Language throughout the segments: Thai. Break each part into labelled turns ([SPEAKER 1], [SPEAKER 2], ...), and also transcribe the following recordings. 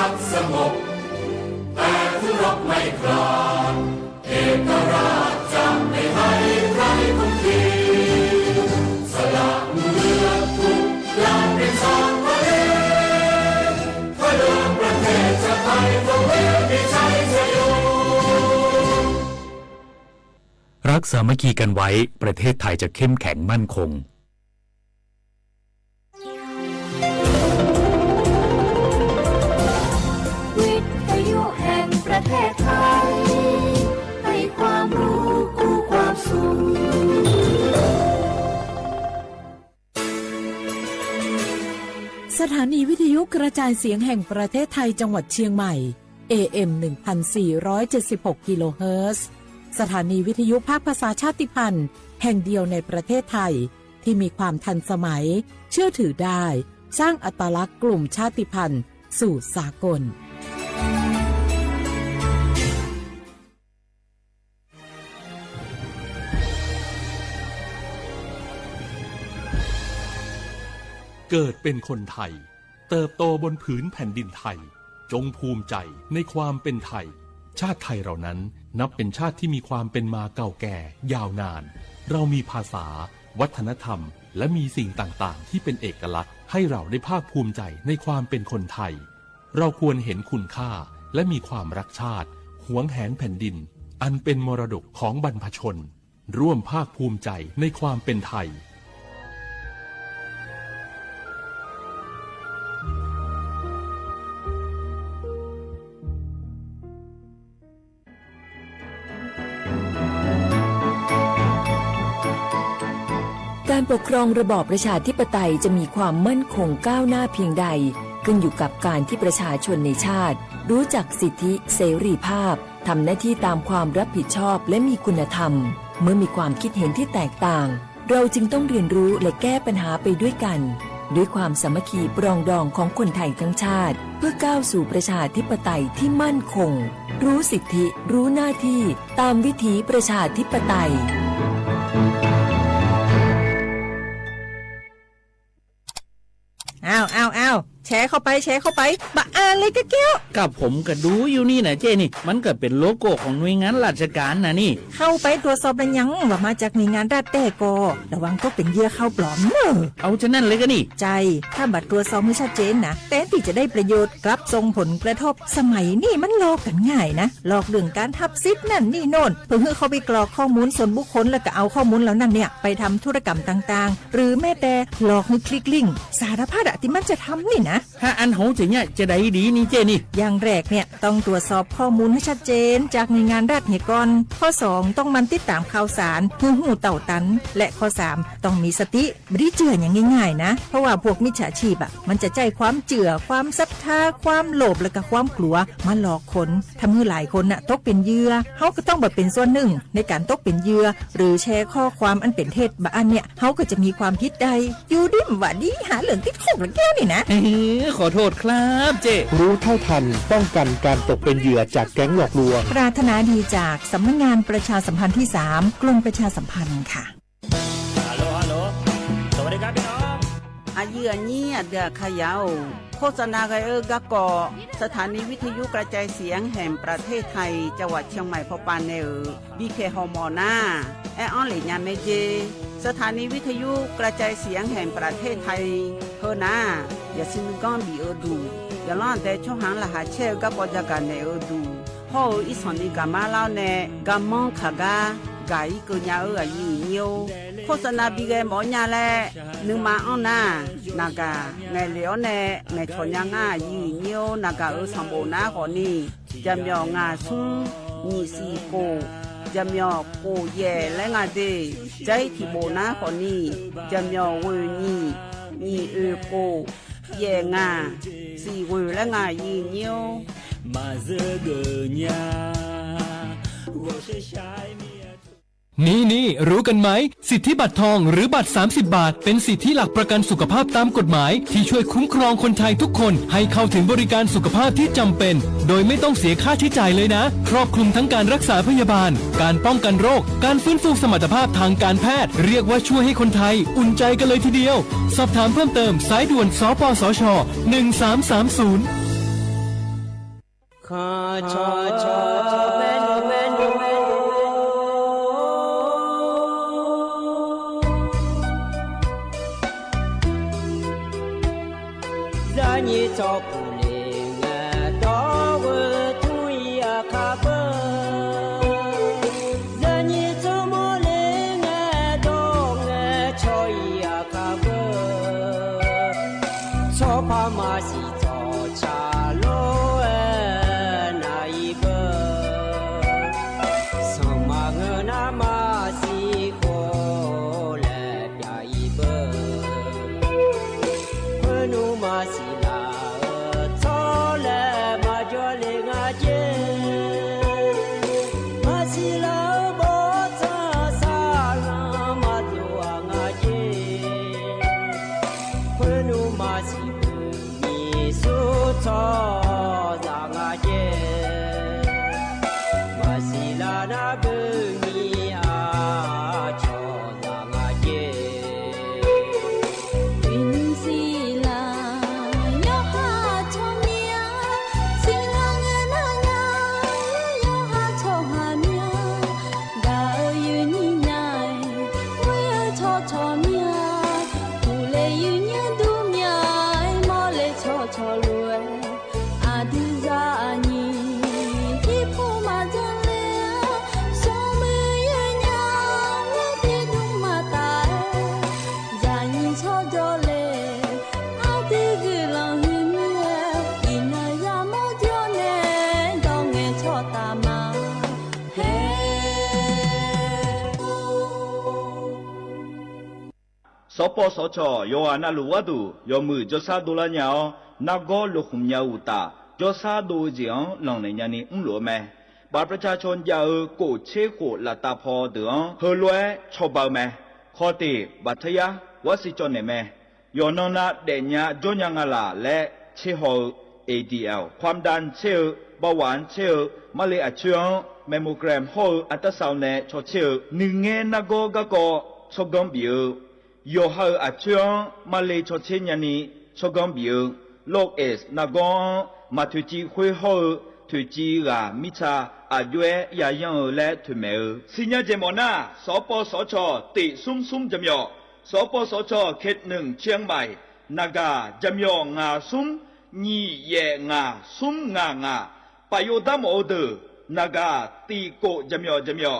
[SPEAKER 1] รักสงบแต่ทุรบไม่กลางเอกราชจะไม่ให้ใครคุมทีสละเลือดทุกอย่างเป็นชาติทะเลเพื่อเดินประเทศชาติไทยต้องเรียนมีชัยชโย
[SPEAKER 2] รักสามัคคีกันไว้ประเทศไทยจะเข้มแข็งมั่นคง
[SPEAKER 3] วิทยุแห่งประเทศไทยให้ความรู้คู่ความสุข
[SPEAKER 4] สถานีวิทยุกระจายเสียงแห่งประเทศไทยจังหวัดเชียงใหม่ AM 1476 กิโลเฮิรตซ์สถานีวิทยุภาคภาษาชาติพันธุ์แห่งเดียวในประเทศไทยที่มีความทันสมัยเชื่อถือได้สร้างอัตลักษณ์กลุ่มชาติพันธุ์สู่สากล
[SPEAKER 5] เกิดเป็นคนไทยเติบโตบนผืนแผ่นดินไทยจงภูมิใจในความเป็นไทยชาติไทยเรานั้นนับเป็นชาติที่มีความเป็นมาเก่าแก่ยาวนานเรามีภาษาวัฒนธรรมและมีสิ่งต่างๆที่เป็นเอกลักษณ์ให้เราได้ภาคภูมิใจในความเป็นคนไทยเราควรเห็นคุณค่าและมีความรักชาติหวงแหนแผ่นดินอันเป็นมรดกของบรรพชนร่วมภาคภูมิใจในความเป็นไทย
[SPEAKER 6] การปกครองระบอบประชาธิปไตยจะมีความมั่นคงก้าวหน้าเพียงใดขึ้นอยู่กับการที่ประชาชนในชาติรู้จักสิทธิเสรีภาพทำหน้าที่ตามความรับผิดชอบและมีคุณธรรมเมื่อมีความคิดเห็นที่แตกต่างเราจึงต้องเรียนรู้และแก้ปัญหาไปด้วยกันด้วยความสามัคคีปรองดองของคนไทยทั้งชาติเพื่อก้าวสู่ประชาธิปไตยที่มั่นคงรู้สิทธิรู้หน้าที่ตามวิถีประชาธิปไตย
[SPEAKER 7] อ้าวแชร์เข้าไปบะอ่านเลยกะแก้ว
[SPEAKER 8] กับผมก็ดูอยู่นี่นะเจนี่มันก็เป็นโลโก้ของหน่วยงานราชการนะนี่
[SPEAKER 7] เข้าไปตรวจสอบได้ยังว่ามาจากหน่วยงานรัฐแต่ก็ระวังก็เป็นเหยื่อเข้าปลอมเนอะ
[SPEAKER 8] เอาฉะนั้นเลยก็นี่
[SPEAKER 7] ใจถ้าบัตรตรวจสอบไม่ชัดเจนนะแต่ที่จะได้ประโยชน์กลับส่งผลกระทบสมัยนี่มันหลอกกันง่ายนะหลอกเรื่องการทับซิปนั่นนี่โน่นเพื่อให้เขาไปกรอกข้อมูลส่วนบุคคลแล้วก็เอาข้อมูลเหล่านั้นเนี่ยไปทำธุรกรรมต่างๆหรือแม้แต่หลอกให้คลิกลิงก์สารพัดที่มันจะทำนี่นะ
[SPEAKER 8] ถ้าอันโหจะเนี่ยจะได้ดีนี่เจนี่
[SPEAKER 7] อย่างแรกเนี่ยต้องตรวจสอบข้อมูลให้ชัดเจนจากหน่วยงานรัฐเหตุก่อนข้อ2ต้องมันติดตามข่าวสารหูเต่าตันและข้อ3ต้องมีสติไม่ได้เจืออย่างง่ายๆนะเพราะว่าพวกมิจฉาชีพมันจะใจความเจือความศรัทธาความโลภและก็ความกลัวมาหลอกคนทำให้หลายคนตกเป็นเหยื่อเขาก็ต้องเป็นส่วนหนึ่งในการตกเป็นเหยื่อหรือแชร์ข้อความอันเป็นเท็จบางอันเนี่ยเขาก็จะมีความผิดใดอยู่ดิ้มว่าดีหาเหลืองติดคุกหรือแก้นี่นะ
[SPEAKER 8] ขอโทษครับเจ
[SPEAKER 9] รู้เท่าทันป้องกันการตกเป็นเหยื่อจากแก๊งหลอกลวง
[SPEAKER 7] ปรารถนาดีจากสำนักงานประชาสัมพันธ์ที่3กรมประชาสัมพันธ์ค่ะ
[SPEAKER 10] ฮัลโหลสวัสดีครับพี่น้อง
[SPEAKER 11] อายุอันนี้เดือขยาวโฆษณาไกกะกอสถานีวิทยุกระจายเสียงแห่งประเทศไทยจังหวัดเชียงใหม่พอปานเนอบีเคฮอมอนาแอออนหลีญาเมเจสถานีวิทยุกระจายเสียงแห่งประเทศไทยเฮอนาอย่าซินก้อนบีดูอย่าล้อนแต่ช่องหางละหาเชลกับปจักกันเนดูพ่ออีสอนนี่กามาเล่าเนกามองขากากายกุญญาอายุเนียวโฆษณาบีเกหมอญาแลนึงมาอ้อนนานากาไงเหลียวเนไงชนยังอายุเนียวนากาสัมโบนาขอนี่จำยองาซุงนี่สีโกจำยอโกเย่และงาเดใจที่โบนาขอนี่จำยอเวนี่โกเย่งาสีเวและงายีเนียว
[SPEAKER 10] มาเจอเกญา
[SPEAKER 2] นี่รู้กันไหมสิทธิบัตรทองหรือบัตร30 บาทเป็นสิทธิหลักประกันสุขภาพตามกฎหมายที่ช่วยคุ้มครองคนไทยทุกคนให้เข้าถึงบริการสุขภาพที่จำเป็นโดยไม่ต้องเสียค่าใช้จ่ายเลยนะครอบคลุมทั้งการรักษาพยาบาลการป้องกันโรคการฟื้นฟูสมรรถภาพทางการแพทย์เรียกว่าช่วยให้คนไทยอุ่นใจกันเลยทีเดียวสอบถามเพิ่มเติมสายด่วนสปสช1330
[SPEAKER 12] สปสชยอนาลุวดูยอมือจอซาดูลาญานักกอลุขุมยาอุตาจอซาดูเจียงหลังในญาณีหลัวแม่บาประชาชนยาโกเชโกลาตาพอเดืองเฮลวยชอบาแม่ขอตีบัทยาวสิจนแม่ยอนนาเดญาจยังาลาและเชโฮ ADL ความดันเชลเบาหวานเชลมาเลอเชียงแมมโมแกรมโฮอัตราซาวน์เนชเชลหนึ่งเงนักกะกอชกงบิวยอฮาอาเชียงมาเลชเชญานีชกงบิวโลกเอสนักกมาทุจีคุยโฮทุจีรามิชาอาด้วยยายังและทุเมอสิญญาเจมอนาสปสชติซุ่มจำยอสปสชเขตหนึ่งเชียงใหม่นากาจำยองาซุ่มนี่เยงาซุ่มงปายดามอเดนากาตีโกจำยอ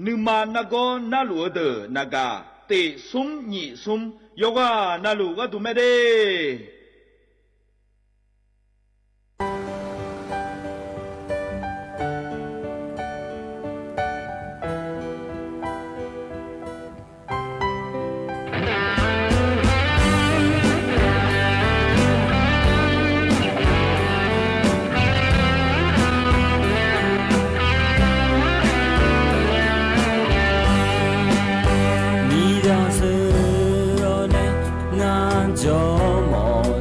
[SPEAKER 12] นึมานากนาลูเดนากาติซุ่มนี่ซุ่มโยกานาลูกาตุเมเด
[SPEAKER 1] 你的是我的那就莫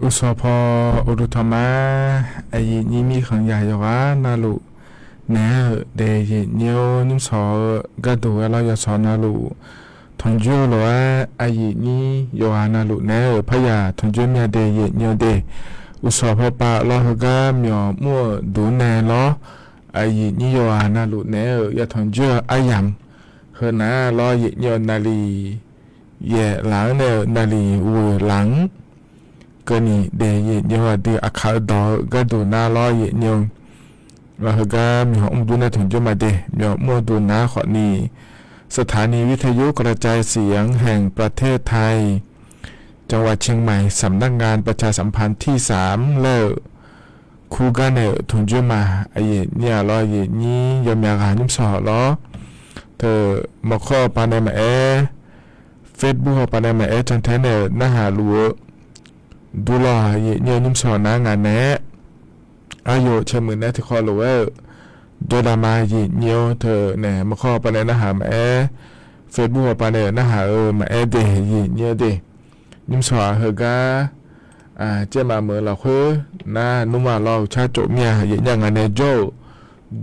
[SPEAKER 13] อุสพออุรุธมาไอ้ยี่มีขังใหญ่ยว่านาลุแน่เดยเนียวนิมสอกระดูเราอย่าสอนนาลุทงจูหรือว่าไอ้นี่ยว่านาลุแน่พยาทงจูเมียเดยเนียวเดอุสพอปะเราก็มีมั่วดูแน่ล้อไอ้นี่ยว่านาลุแน่อย่าทงจูไอ้ยำเฮน่าล้อเนียวนาลีเย่หลังเนนาลีวัวหลังก็นี่เดยเนียวดีอาคาดอกระดูน่าล้อเนียวเราก็มีห้องดูในถุงจมาเดมีมั่วดูน้าขอนี้สถานีวิทยุกระจายเสียงแห่งประเทศไทยจังหวัดเชียงใหม่สำนักงานประชาสัมพันธ์ที่3เล่คูกันเนถุงจมาไอ้เนี่ยล้อเยนี้ยอมอยากหายิ้มสอล้อเธอมาข้อปานในมาเฟซบุ๊กปานในมาจันทเนน่าหาลัวดูล้อเยเนี่ยยิ้มสอน้างานแน่อายุเชื่อมือแน่ที่คอรู้ว่าโดดามาหยิเนียวเธอเนี่ยมาข้อไปในหน้าหาแม่เฟซบุ๊กไปในหน้าหามาเดหยิเนียวเดนิมสวาเฮกาเจ้ามาเมื่อเราคือน่านุ่มว่าเราชาโจเมียหยิยังงานในโจ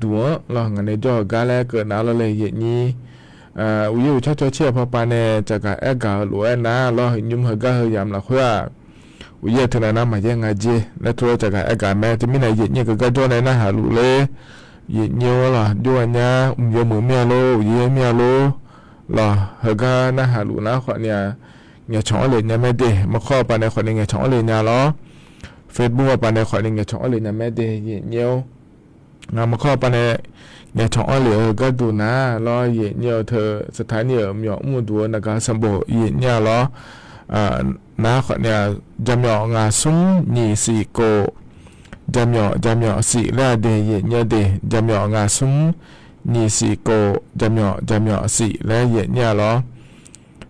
[SPEAKER 13] ดัวเรางานในโจกาแลเกิดหนาวเราเลยหยินี้วิวชาโจเชื่อพอไปในจากการแอกาหลวยนะเราเห็นยุ่มเฮกาเฮยามเราคือวิญญาณเท่านั้นมายังไงเจและตัวจากการอากาศแม้จะมีในเย็นเนี่ยก็โดนในหน้าหาลุเลยเย็นเยอะล่ะด้วยเนี่ยเยอะเหมือนเมียโลเยอะเมียโลล่ะเฮก็หน้าหาลุนะคนเนี่ยช่องเลยเนี่ยไม่ได้มาข้อไปในคนเนี่ยช่องเลยเนี่ยล้อเฟซบุ๊กไปในคนเนี่ยช่องเลยเนี่ยไม่ได้เย็นเยอะงานมาข้อไปในเนี่ยช่องเลยก็ดูนะล้อเย็นเยอะเธอสถานีมีมุ่งดูนะครับสมบูรณ์เย็นเนี่ยล้อน้าขอเนี่ยจำยองาซุ้มนี่สี่โกจำยอสี่ละเดยเนี่ยเดจำยองาซุ้มนี่สี่โกจำยอสี่และเยเนี่ยล้อ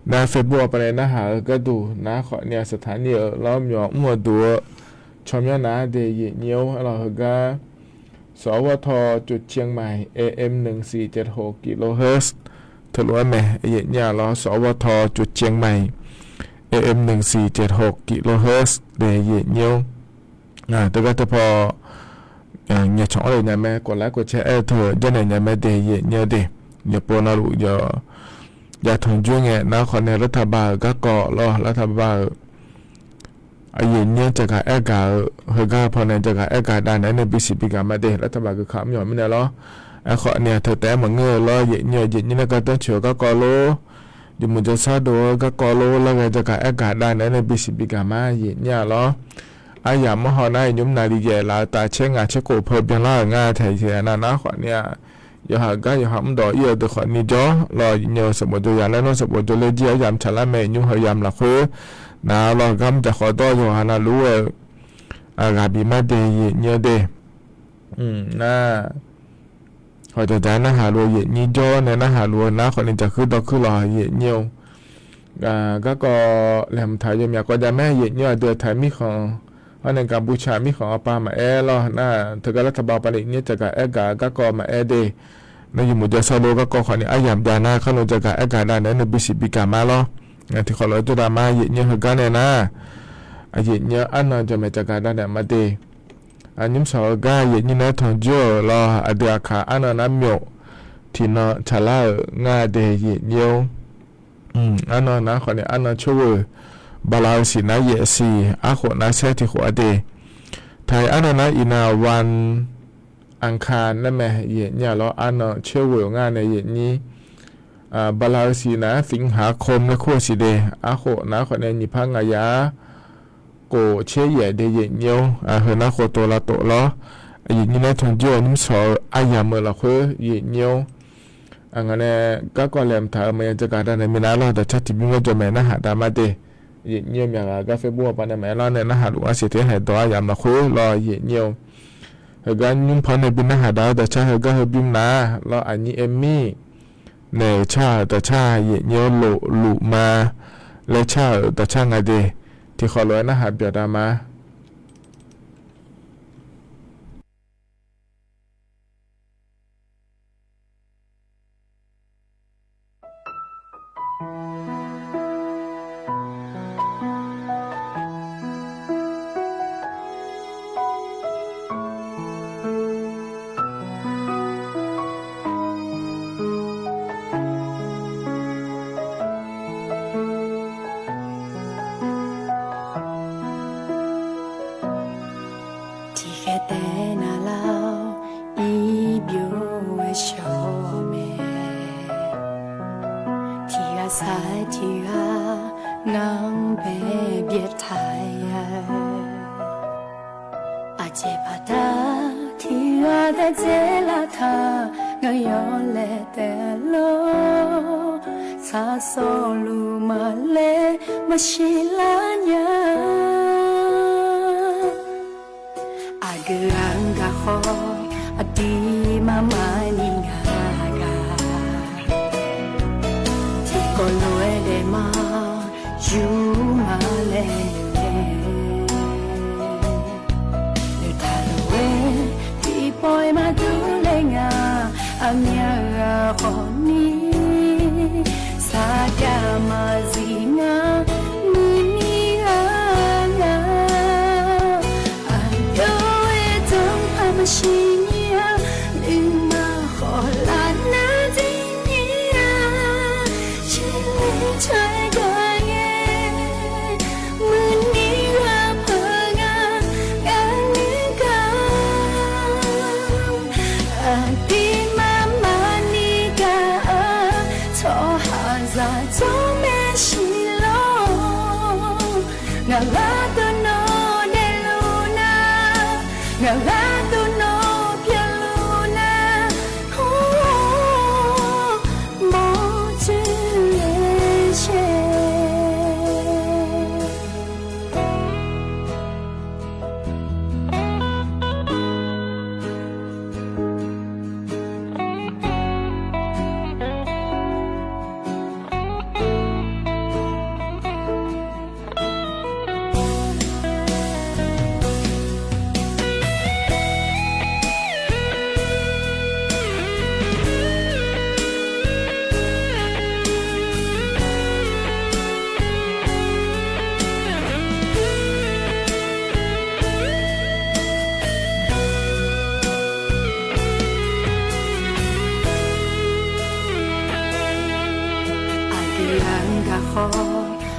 [SPEAKER 13] ในเฟซบุ๊กไปเลยนะหาก็ดูน้าขอเนี่ยสถานีล้อมยอมั่วดูชมยานาเดยเนี่ยเราก็สวทจุดเชียงใหม่ AM 1476กิโลเฮิรตซ์ทะลุแม่เยเนี่ยล้อสวทจุดเชียงใหม่AM 1476กิโลเฮิรตซ์เดยเนียวแต่ก็พอเนี่ยช่องเลยเนี่ยแม่กดไลค์กดแชร์เธอจะเนี่ยแม่เดยเนียวเดอย่าปนนาลุอย่าทงจุ้งเงี้ยนะคนในรัฐบาลก็เกาะรอรัฐบาลไอ้เนี่ยจะการแอกาเฮก็พอในจะการแอกาด้านไหนในปี10ปีกันมาเดรัฐบาลก็ขำหย่อนไม่ได้หรอไอ้ขอเนี่ยเธอแต่เหมือนเงยรอเนี่ยก็ต้องเชื่อก็กอโลอยู่มุจซาโดก็กอโลแล้วก็จะการอากาศได้ในปี10ปีกันมาเย็นเนี่ยหรออายามหอในยุมนาลีเยลาตาเชงาเชโกเพิ่มยังล่างาไทยเชียนานะขอเนี่ยอย่าหาก็อย่าหามดอกเยอะตัวขอนี่จ่อรอเยอะสมบูรณ์ตัวอย่างแล้วน้องสมบูรณ์ตัวเลี้ยยามฉลาดแม่ยุ่งหยามหลักคือนะรอกำจะขอต่ออยู่หานารู้อากาศบีมาเดยเนี่ยเดน่าขอจะได้นะหาลัวเย็นนี่จ่อในนะหาลัวนะคนนี้จะคือต่อคือรอเย็นเนียวก็แหลมไทยยังอยากก็จะแม่เย็นเนี่ยเดือดไทยมีของเพราะในกัมพูชามีของปามารอนะเธอก็รัฐบาลปาเลเนี่ยจะกับก็มาเดในอยู่มุจซาโลก็ขอเนี่ยอายามยานาเขาลงจะกับได้ในปี10ปีกันมาล้องานที่ขอเราจะได้มาเย็นเนี่ยคือกันเนี่ยนะเย็นเนี่ยอันนั้นจะไม่จะได้เนี่ยมาเดอันยิ้มสาวก็เย็นนี่นะทองจ่อรอเดือดขาอันนั้นน้ำหยกที่นอชะล่างาเดเย็นเนี่ยอันนั้นนะคนเนี่ยอันนั้นช่วยบาลาสินะเยสีอาขนะเซติหัวเดไทยอันนั้นนะอินาวันอังคารนั่นแม่เย็นเนี่ยแล้วอันนั้นช่วยงานในเย็นนี้บาลาสินะสิงหาคมนะขั้วสิเดอาขนะคนเนี่ยนิพังายาโกเชยเยเดเย็นเนียวเฮนะโคโตละโตล้อเย็นนี้นะทงจ่อนิมสออายามเมละคือเย็นเนียวอันนั้นก็แหลมถามมันจะการได้ในมินาลอแต่ชัดที่มีว่าจะแม่นะหาดามาเดเย็นเนียวอย่างก็เฟบัวปานแม่ลอในนะหาลูกอาเสถียรให้ตัวยามละคือรอเย็นเนียวเฮกันยุ่งพอในบินนะหาดาแต่ชาเฮก็เฮบิมนะรออันนี้เอมมี่ในชาแต่ชาเย็นเนียวลุมาและชาแต่ชาไงเดที่ขอร้อยนะหาเบียดามา
[SPEAKER 3] เจ็บปาดาที่ว่าแต่เจลาทาก็ยอมเลแต่โลซาโซลูมาเลมาชิลาญาอาเกอังกะโฮอดีมามานิงากาที่ก็ลวยเดมายูมาเลปล่อยมาดูเลงาอาเมียขอนี้สากามาซีงามือนี้งาอาโยเอจงพามาชิเนียลืมมาขอลานาจีเนียชิลิชายกายเย่มือนี้เพงางานิกาดีมามานิกาทอหาซาจงเมชิโลงาลาตุโนเดลูนางาลาตุโนเปียลูนาโอ้โมจิเลเช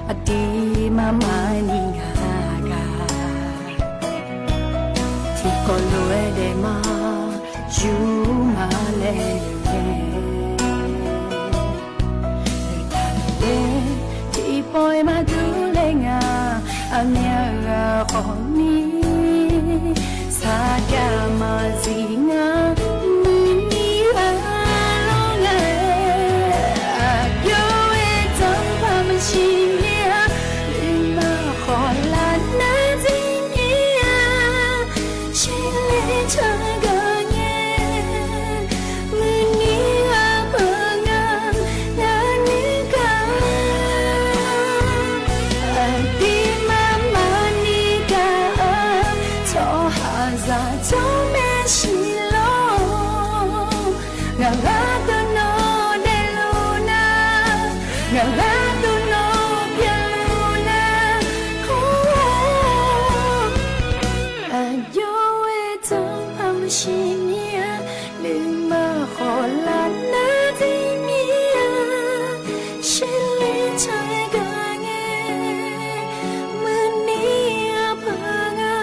[SPEAKER 3] อดีมามานิงากาที่ก็ลวยเดมายูมาเลที่ปล่อยมาดูเลงาอาเมียขอนี้สากามาซีงามือนี้ลงเลชิเนียลืมมาขอลานาจีเนียชิลิชากาเย่มือนี้เพงางานิกาดีมามานิกาทอหาซาจงเมชิโลงาลาตุโนเดลูนางาลาตุโนเปียลูนาโอ้อาโยเอจงพามาชิเนียลืมมาขอลานาจีเมียชิลิชายกาเงมือนี้เพงา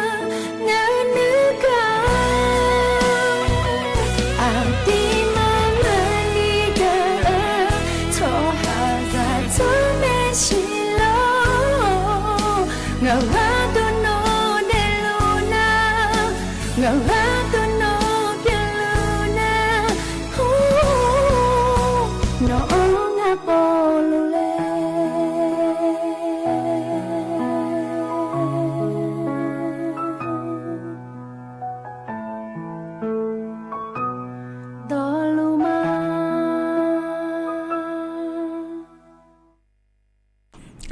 [SPEAKER 3] งานึกาอาดีมามานิกาทอหาซาจงเมชิโลงาลาตุโนเดลูนางาลาตุโนเปียลูนาโอ้โนงาโปลูเลดอลูมา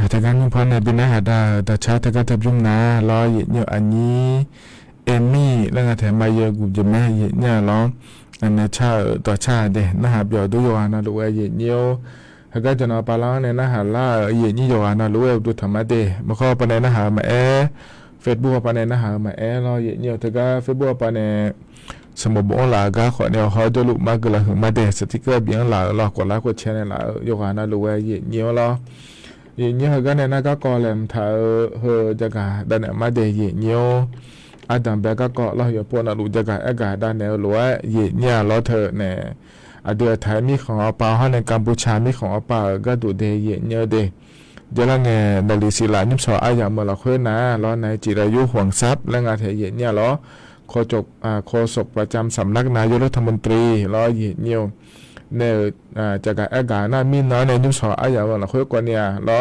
[SPEAKER 13] แต่การนุ่งพันในบินอาหารแต่ชาติก็จะยุ่งนะรอเหยียดเหนียวอันนี้เอมี่แล้วก็แถมมาเยอะกูจะไม่เหยียดเนี่ยร้องอันนี้ชาต่อชาเด่นนะฮะเบียวดูอยู่นะดูเหยียดเหนียวแล้วก็จะนอนปลาล้างในนะฮะล่าเหยียดนี่อยู่นะรู้ดูธรรมะเดมาข้อปนในนะฮะมาเฟซบุ๊กปนในนะฮะมารอเหยียดเหนียวแต่ก็เฟซบุ๊กปนในสมบูรณ์หลาก็ขอเนี่ยเขาจะลุกมากเลยมาเดสติกเกอร์เบี้ยหลาหลอกกดไลค์กดแชร์ในหลาอยู่นะรู้เหยียดเหนียวรอyear nhiều cái này nó có cò làm thở hơi cho cả đàn em mà để year nhiều anh đàn bé có cò lo hiểu buồn là đủ cho cả cả đàn em lúa year nhiều lo thở nè ở đây Thái miของอปาในกัมพูชามีของอปาก็ดูเดyear nhiềuเดเดี๋ยวละไงนาฬิศิลานิมสออาอย่างเมื่อเราคุยนะล้อในจิรายุห่วงทรัพย์และงานเทียyear nhiềuล้อ โฆษกประจำสำนักนายกรัฐมนตรีล้อเหยียดเนียวเนี่ยจากการอากาศน่ามีน้อยในยุคสออาอย่างเราคุยกันเนี่ยล้อ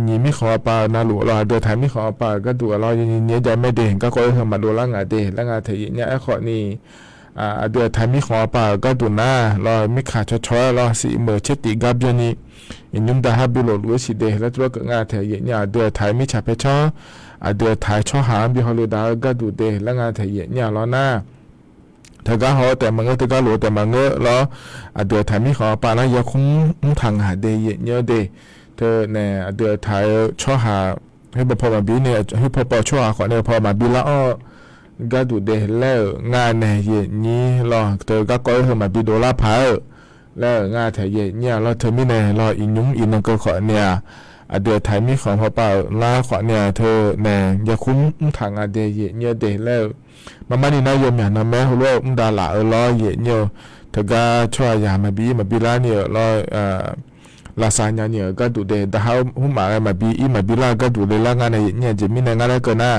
[SPEAKER 13] ညီမိခေါ်ပါနာလို့လာတဲ့ထိုင်မိခေါ်ပါကတော့လာရင်းညကြမဲ့တဲ့ကကောဟမဒိုလာငါတဲ့လငါတဲ့ညအခနီတဲ့ထိုင်မိခေါ်ပါကတော့နာလာမိခါချောလာစီမချတိကပ်ယနီညမ်ဒါဟဘီလိုလူစီတဲ့လက်တော့ငါတဲ့ညတဲ့ထိုင်မိချပေချောတဲ့ထိုင်ချောဟာဘီဟလိုဒါကတော့တဲ့လငါတဲ့ညလောနာถ้าก็เขาแต่มันก็ถ้าก็หลัวแต่มันก็แล้วเดือดไทยไม่ขอปานะยังคงทางหาเดียเยอะเดเธอเนี่ยเดือดไทยชอบหาให้พอมาบีเนี่ยให้พอชอบหาขอเนี่ยพอมาบีแล้วก็ดูเดแล้วงานเนี่ยเย็นนี้รอเธอก็ก้อยเธอมาบีโดลาพายแล้วงานไทยเย็นเนี่ยเราเธอไม่เนี่ยรออินยุ่งอินนั่งก็ขอเนี่ยเดือดไทยไม่ขอพอเปล่าล่าขอเนี่ยเธอเนี่ยยังคงทางหาเดียเยอะเดแล้วมานี่นายมอย่างนั้นแม้หัวดาราล้อเย็นเนี่ยเธอก็ช่วยยามาบีลาเนี่ยล้อลาซานยาเนี่ยก็ดูเดแต่เขาหุ่มมามาบีลาก็ดูเดล่างานในเนี่ยจะมีในงานอะไรก็น่า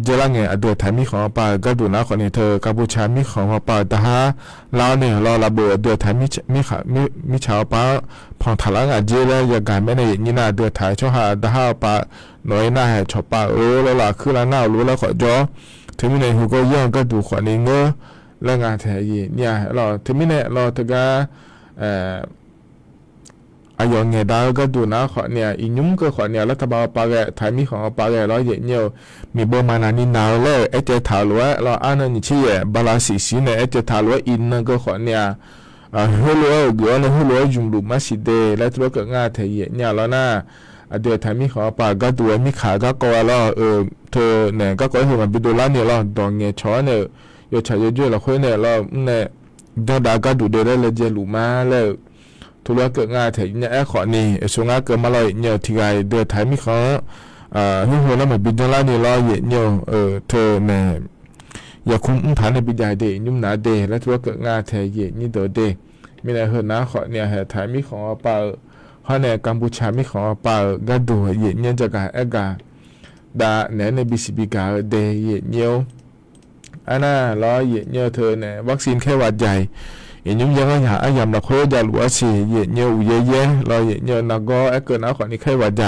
[SPEAKER 13] เจริญเงี้ยเดือดไทยมีของป่าก็ดูนะคนนี้เธอกัมพูชามีของป่าแต่ฮะเราเนี่ยเราระเบิดเดือดไทยมีชาวป่าพองทะลักอาเจแล้วอย่างการไม่ในนี่น่าเดือดไทยช่วงหาแต่ฮะป่าหน่อยหน้าให้ชาวป่าแล้วล่ะคือละหน้ารู้แล้วขอจ่อถึงมีในหัวก็ย่องก็ดูคนนี้เงื้อแล้วงานไทยเนี่ยเราถึงมีในเราถึงก็อายุเงี้ยดาวก็ดูนะขอเนี่ยอีนุ่มก็ขอเนี่ยรัฐบาลปาแกไทยมีของปาแกร้อยเย็นเนี่ยมีเบอร์มานานินาวเลยเจถาลัวเราอ่านนี่ชี้บาลาสีเนี่ยเจถาลัวอินนั่นก็ขอเนี่ยหัวลัวเกี่ยวกับหัวลัวจุ่มดูมาสิเดแล้วตัวก็ง่ายไทยเนี่ยแล้วนะเดี๋ยวไทยมีของปาก็ดูมีขาก็กลัวแล้วเธอเนี่ยก็ขอให้มันไปดูร้านเนี่ยเราดองเงี้ยช้อนเนี่ยอยู่ชายเยอะๆเราคุยเนี่ยเราเนี่ยเดี๋ยวดาก็ดูเดี๋ยวได้เลยเจลูมาแล้วทุเรศเกิดงานไทยเนี่ยขอนี่ส่วนงานเกิดมาเลยเนี่ยที่ไงเดือดไทยมีเขาที่หัวแล้วมันบินจังไรเนี่ยรอเย็นเนี่ยเธอเนี่ยอย่าคุ้มฐานในบินใหญ่เดยุ่มหนาเดแล้วทุเรศเกิดงานไทยเย็นนี่เดอเดมีอะไรเหรอนะขอเนี่ยไทยมีของป่าเพราะเนี่ยกัมพูชามีของป่าก็ดูเย็นเนี่ยจะการกาดาเนี่ยในบีซีบีกาเดเย็นเนี่ยอันน่ะรอเย็นเนี่ยเธอเนี่ยวัคซีนแค่หวัดใหญ่ยังหาอย่างเราคุยจะรู้ว่าสิเยอะเยอะเราเยอะนักก็เกิดนักขอนี้แค่ว่าใจ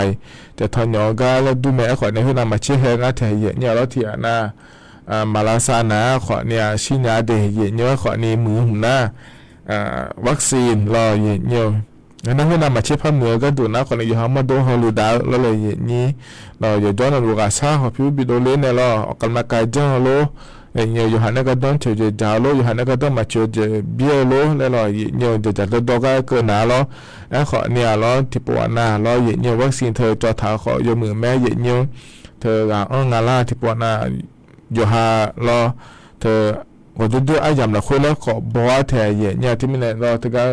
[SPEAKER 13] แต่ทอนยอก็แล้วดูแม่ขอนี้ให้นำมาเชื่อกันแต่เยอะเราที่อันน่ะมาลาซานะขอเนี่ยชิญาเดเยอะขอนี้มือหุ่นน่ะวัคซีนเราเยอะนั่นให้นำมาเชื่อพันเหนือก็ดูนักขอนี้อยู่ห้องมาดูฮอลลูดาเราเลยนี้เราอย่าย้อนดูกาซาขอพิวบิโดเลนเนี่ยเราออกกำลังกายจังโลเนี่ยอยู่หันนักดอนเฉยๆจ้าโลอยู่หันนักดอนมาเฉยๆเบี้ยโลแล้วเราเนี่ยจะจัดดอกก็เกินหนาล้อขอเนี่ยล้อที่ปวดหน้าล้อเนี่ยวัคซีนเธอจอถาขอยมือแม่เนี่ยเธองาล่าที่ปวดหน้าอยู่หาล้อเธอก็จะดูไอ้ยำละคุยแล้วขอบอกว่าแทนเนี่ยที่มีเนี่ยเราถึงก็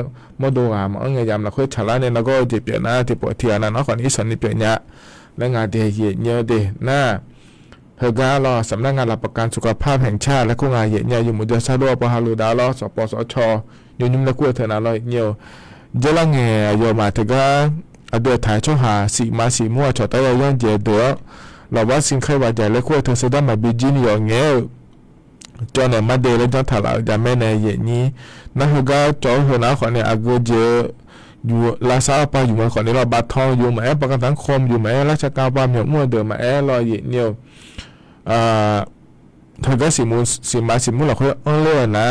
[SPEAKER 13] มาดูงานมันไงยำละคุยฉลาดเนี่ยเราก็จะเปลี่ยนหน้าที่ปวดเทียนนะขอนี้สอนนี่เปลี่ยนเนี่ยแล้วงานเดียเนี่ยเดหน้าเฮกาลอสำนักงานหลักประกันสุขภาพแห่งชาติและกู้งานเยอะอยู่มุดซาโดปะฮาลูดาลอสปสชยุ่มและกู้เถนาลอยเงียวเจลังเงยโยมาเถกาเดือดถ่ายช่อหาสีมาสีมั่วชอตายย้อนเจเดือเราว่าสิ่งใครว่าใจและกู้เธอเสด็จมาบิจินยองเงี้ยจอเนี่ยมาเดและจอนถลาจะแม่ในเยนี้นักเฮกาจอหัวหน้าขอเนี่ยอากูเจอยู่ลาซาปาอยู่มาขอเนี่ยเราบัตรทองอยู่มาประกันสังคมอยู่มาราชการปาเมียมั่วเดิมมาลอยเงียวเธอก็สีมูเราคุยเลยนะ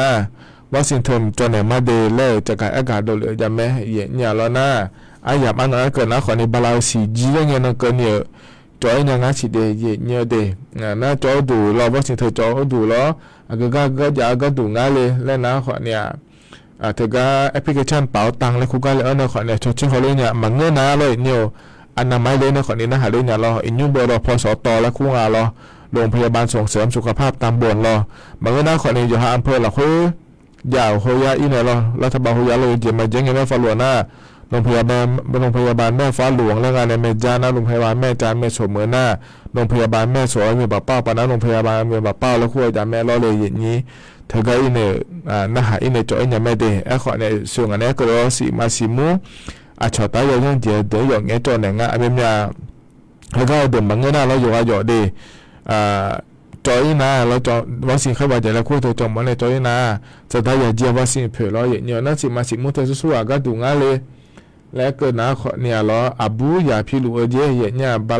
[SPEAKER 13] ว่าสิ่งเธอจนเนี่ยมาเดเลยจากการอากาศโดยเลยจะไม่เย็นเนี่ยแล้วนะไอ้ยามันนั่นเกิดนะขอในบาลาสีจีอย่างเงี้ยนั่นเกิดเนี่ยจอยเนี่ยงั้นสิเดเย็นเนี่ยเดน่าจอดูเราว่าสิ่งเธอจอดูแล้วก็อยากก็ดูง่ายเลยแล้วนะขอเนี่ยเธอก็แอปพลิเคชันเป๋าตังแล้วคุกกันเลยนะขอเนี่ยชดเชยเขาเลยเนี่ยมันเงื่อนนะเลยเนี่ยอันนั้นไม่เลยนะขอนี้นะหาเลยเนี่ยเราอินยุ่งเบอร์เราพอสตและคู่งานเราโรงพยาบาลส่งเสริมสุขภาพตามบ่วนรอบางเรื่องขอนี้อยู่หาอำเภอเราคือยาวโฮยาอีเนี่ยเรารัฐบาลโฮยาเลยเดี๋ยวมาเจ๊งยังไม่ฟ้าหลวงหน้าโรงพยาบาลแม่ฟ้าหลวงแล้วงานในเมจานะโรงพยาบาลแม่จานแม่โฉมเมือหน้าโรงพยาบาลแม่สวยมีแบบเป้าปะนะโรงพยาบาลมีแบบเป้าแล้วคู่จะแม่ล้อเลยอย่างนี้เธอก็อีเนี่ยน่าหาอีเนี่ยจ่อยเนี่ยไม่ได้ขอเนี่ยส่วนอันนี้ก็รอสีมาสีมูชอตายยังเดี๋ยวอย่างเงี้ยจอเนี่ยงะอเมริกาแล้วก็เดิมบางเงี้ยนะเราอยู่ดี จอยนาเราจอวัคซีนเข้าไปจะแล้วคู่เธอจอมวันในจอยนาจะได้ยาเจียวัคซีนเผื่อเราอย่างเงี้ยนั่นสิมาสิมุเธอสู้ๆก็ดูง่ายเลยและเกิดนะเนี่ยเราอาบูยาพิลูเจอย่างเงี้ยบ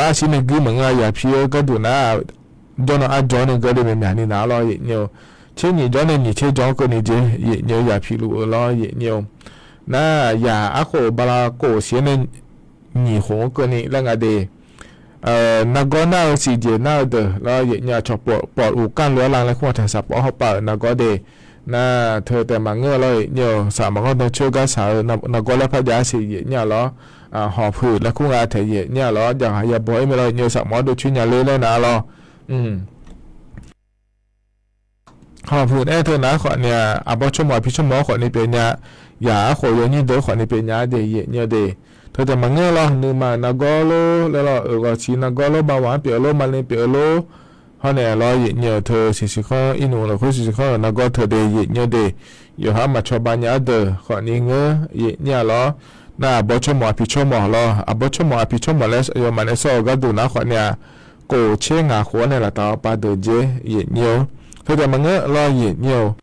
[SPEAKER 13] ลาชินกูเหมือนกันยาพิก็ดูนะจอนอาจอนก็ได้เป็นอย่างนี้นะเราอย่างเงี้ยเช่นนี้จอนนี่เช่นจอนก็นี่เจอย่างเงี้ยยาพิลูเราอย่างเงี้ยน่ายาอาโคบลาโกเสียเนี่ยนี่หัวก็นี่แล้วไงเดนักก็น่าสิเจน่าเดแล้วอย่างเงี้ยชอบปอดอุกันเรือลังและขวดถังสับปอเขาเปิดนักก็เดน่าเธอแต่มาเงื่อเลยเนี่ยสามารถต้องช่วยกันสาวนักก็แล้วพยาสิเนี่ยล้อหอบผืดและคู่งานเถียเนี่ยล้ออย่างอย่าบ่อยไม่เลยเนี่ยสามารถดูชิ้นยาเล่เลยนะล้อหอบผืดเธอนะขอเนี่ยอาบชั่วโมงพิชั่วโมงขอในเป็นเนี่ยอย่าขออย่างนี้เดี๋ยวขอในเป็นเนี่ยเดย์เนี่ยเดเธอแต่มาเงื่อล้อนึกมานักก็โลแล้วล้อก็ชีนักก็โลบางวันเปียโลมาเลยเปียโลhọ này lo gì nhiều thơ chỉ có in là khối chỉ có nó có thơ đề gì nhiều đề giờ họ mà cho ban nhớ đề họ ní ngơ gì nhiều lo na bố cho mỏ phi cho mỏ lo bố cho mỏ phi cho mỏ lấy giờ mà lấy sau cái đồ nó họ này cổ chế ngà khối này là tao ba đồ dễ gì nhiều thôi thì mà ngơ lo gì nhiều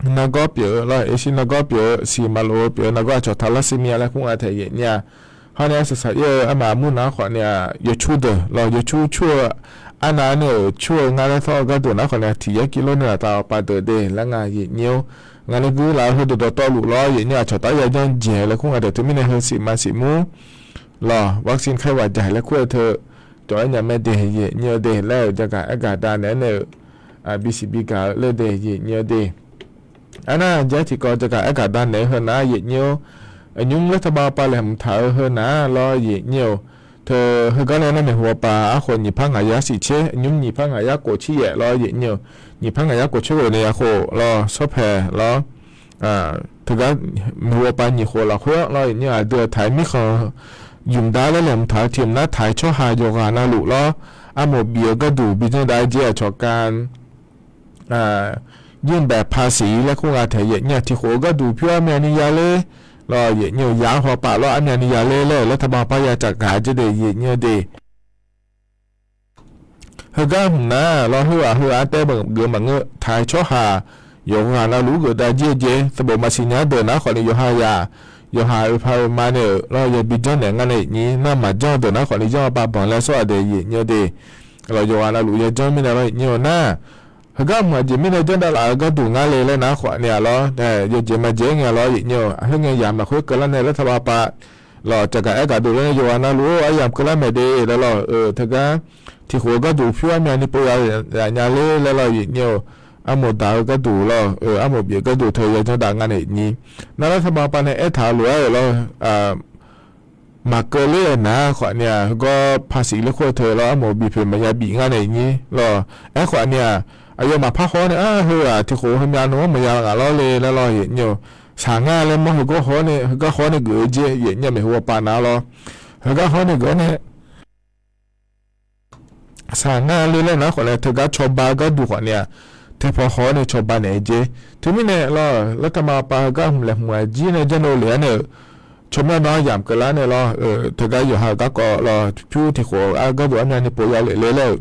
[SPEAKER 13] nó có biểu lo ấy xin nó có biểu xì mà lo biểu nó có cho thalassemia là cũng ai thấy gì nha họ này sự sự mà muốn nó họ này yêu chu được lo yêu chu chua anh nói nữa chua ngay là thôi cái đồ nó họ này thì cái lô này là tao ba đời đây là ngày gì nhiều ngày này cứ là hơi đồ to lụ lo vậy nha cho tới giờ dân dễ là cũng ai được tụi mình hơi xịn mà xịn mú lo vaccine khai hoạt giải là quên thợ cho anh nhà mẹ để gì nhiều để là cho cả đàn này nữa BCB cả lên để gì nhiều để anh giá chỉ có cho cả đàn này hơn á gì nhiều nhungรัฐบาลไปเลยผมถามเฮนะรอเยี่ยวเธอเฮก็เลยนั่นในหัวปลาคนหยิบพังอายาสิเชยุ่งหยิบพังอายาโกชี้แย่รอเยี่ยวหยิบพังอายาโกชี้เลยเนี่ยโครอซบแห่รอเธอก็หัวปลาหยิบหัวละหัวรอเยี่ยวเดือดถ่ายไม่ขอยุ่งได้แล้วเลยผมถามทีมนัดถ่ายช่อหายโยกานาลุรอโมเบียก็ดูบินได้เจ้าชอการยื่นแบบภาษีและคู่งานถ่ายเนี่ยที่หัวก็ดูเพื่อเมียนิยาเลยรอเยี่ยวยาหัวป่ารออันนี้นี่ยาเล่เล่รัฐบาลพยาจากหาจะได้เยี่ยดีเฮก็หุ่นนะรอหัวแต่เบื่อมันเงือถ่ายช่อหาโยงานเรารู้เกิดได้เย่สมบูรณ์มาสิญญาเดินนะขอในโยหายาโยหายพามาเนี่ยรออย่าบิจอนเนี่ยงั้นนี่น่ามาจ้องเดินนะขอในย่อปาบองแล้วสวัสดีเยี่ยดีเราโยงานเรารู้อย่าจ้องไม่ได้เยี่ยหน้าเฮก็เหมือนจะไม่ได้จนได้ละก็ดูงานเลยนะขวานเนี่ยล้อแต่ยังจะมาเจ๊งเนี่ยล้ออย่างเงี้ยเฮ้ยยามมาคุยกันแล้วในรัฐบาลปะล้อจะกับไอ้ก็ดูแล้วอยู่นะรู้ไอ้ยามกันแล้วไม่ได้แล้วล้อเธอก็ที่หัวก็ดูพี่ว่ามีนี่ปอยอย่างเล่แล้วล้ออย่างเงี้ยอาโมดาวก็ดูล้ออาโมเบียก็ดูเธอยังจะดังงานนี้นั่นรัฐบาลปะเนี่ยไอ้ถาหลวยล้อมาเกลือนะขวานเนี่ยก็ภาษีเรื่องเธอแล้วอาโมบีเพิ่มมายาบีงานนี้ล้อไอ้ขวานเนี่ยอายุมาพักหัวเนี่ยเฮ้ยที่หัวเขามีอันนู้นมีอะไรล้อเลยแล้วล้อเห็นอยู่สางงานเลยมั้งเขาหัวเนี่ยเขาหัวเนี่ยเกิดเจี๊ยเห็นเนี่ยไม่หัวปานล้อเขาหัวเนี่ยเกิดเนี่ยสางงานเลยแล้วนะคนเนี่ยเธอก็ชอบบ้าก็ดูคนเนี่ยเธอพอหัวเนี่ยชอบบ้านเนี่ยเจี๊ยถึงไม่เนี่ยล้อแล้วทำมาปาก็หุ่นแหลมหัวจีเนี่ยจะโนเหลือเนี่ยชมน้อยยามกันแล้วเนี่ยล้อเธอก็อยู่ห่างก็ล้อพิวที่หัวก็ดูอันนี้ปวยเลยแล้ว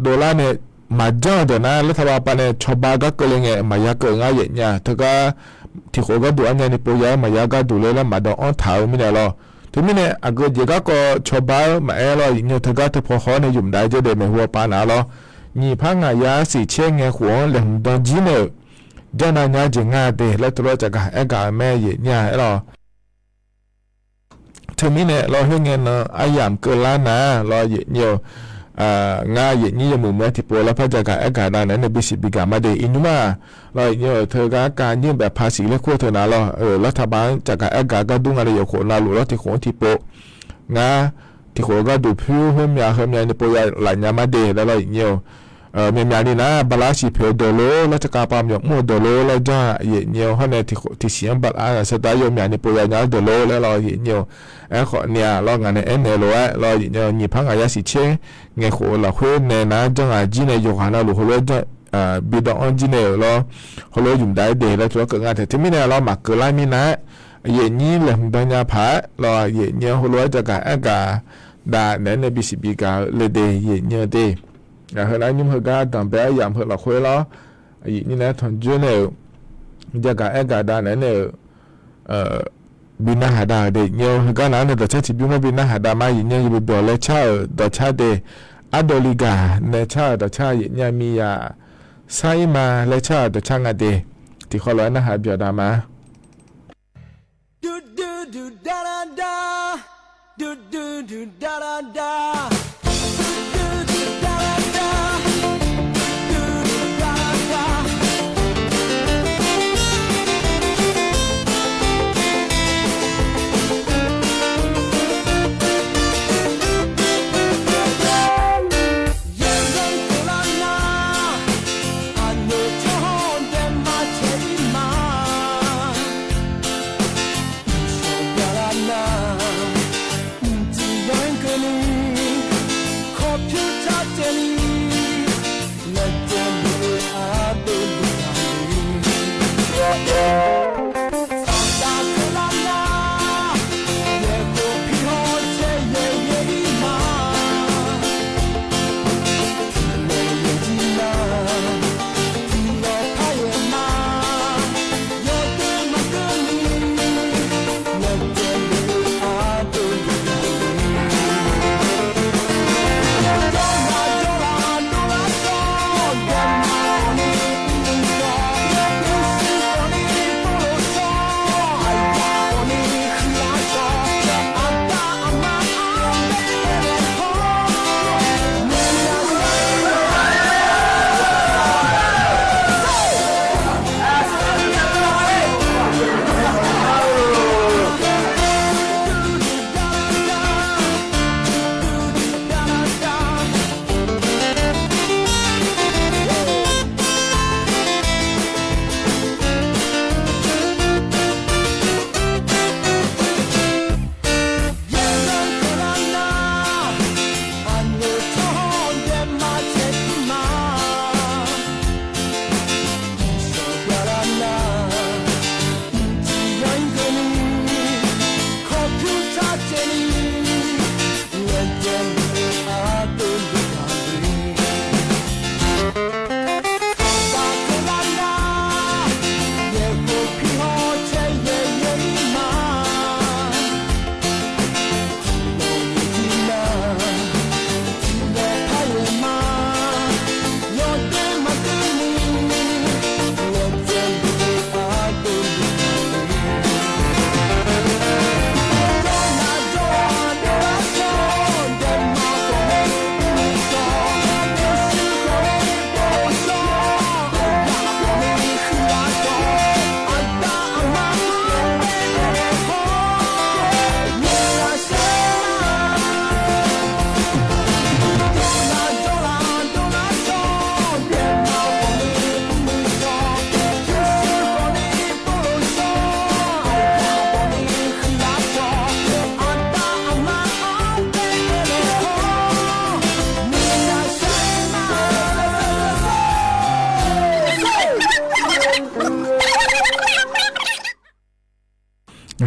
[SPEAKER 13] โดล่าเนี่ยมาจ้องเดี๋ยวนะรัฐบาลปะเนี่ยชาวบ้านก็เกลียงมายาเกิงง่ายอย่างเงี้ยเธอก็ที่เขาก็ดูอันนี้ปวยมายาก็ดูเลยแล้วมาดองอ้อนถาวไม่ได้หรอถึงไม่เนี่ยอากูเจก็ชาวบ้านมาหรออย่างเงี้ยเธอก็เธอพอเขาเนี่ยยุ่มได้จะเดินไม่หัวปานาหรอนี่พังงายาสีเชียงเงี้ยหัวเหลี่ยมดองจีเนี่ยเจ้าหน้าที่จะง่ายเดแล้วตัวจะกับไอ้กาแม่อย่างเงี้ยหรอถึงไม่เนี่ยเราเห็นเงี้ยนะไอ้ยามเกินล้านนะรออย่างเงี้ยง่ายอย่างนี้ยังมือแม่ที่ปวดแล้วพระจากการอากาศด้านนั้นในบิสิบิกามาเดอินุมาเราเนี่ยเธอการยื่นแบบภาษีและขั้วเธอนะเรารัฐบาลจากการอากาศก็ดุงอะไรอย่างโขนาหลุดแล้วที่โขที่ปง่าที่โขก็ดูพิวเฮิมยาในปวยหลายยามาเดแล้วเราอย่างเงี้ยเมียนี่นะบาลาสิเพลโดโลแล้วจะการปามอย่างโมโดโลแล้วจ้าอย่างเงี้ยเขาในที่เสียงบาลาสตาร์ยมยาในปวยยาโดโลแล้วเราอย่างเงี้ยไอ้ขอเนี่ยเรางานในเอ็นเอโลเราอย่างเงี้ยหยิบพังอายาสิเชงเงี้ยโขเราคุยในนะจังอาจีในโยกหานาลูเขาเลยจะบิดอนจีเนอเราเขาเลยยุ่มได้เดแล้วตัวเกิดงานแต่ที่ไม่เนี่ยเราหมักเกิดไรมีนะอย่างนี้เลยปัญญาผาเราอย่างเงี้ยเขาเลยจะการอากาศ ดาเนในบิสิบิกาเลเดเยเนเดเฮลานิมเฮกาตัมเปยามเฮลาคุยล้ออีนี่นะทอนจูเนจะกาเอกาดาเนเนบินาหาดาเดเนียวเฮกานาเนตชาติบิมาบินาหาดามาอีเนียอยู่บ่เลชาดชาเดอโดลิกาเนชาดชาอีเนียมียาไซมาเลชาดชางาเดที่ขอร้อยนะหาเบียดามา
[SPEAKER 1] ดูดูดูดาราดาดูดูดูดาราดาดูดูดูดาราดาดูดูดาราดา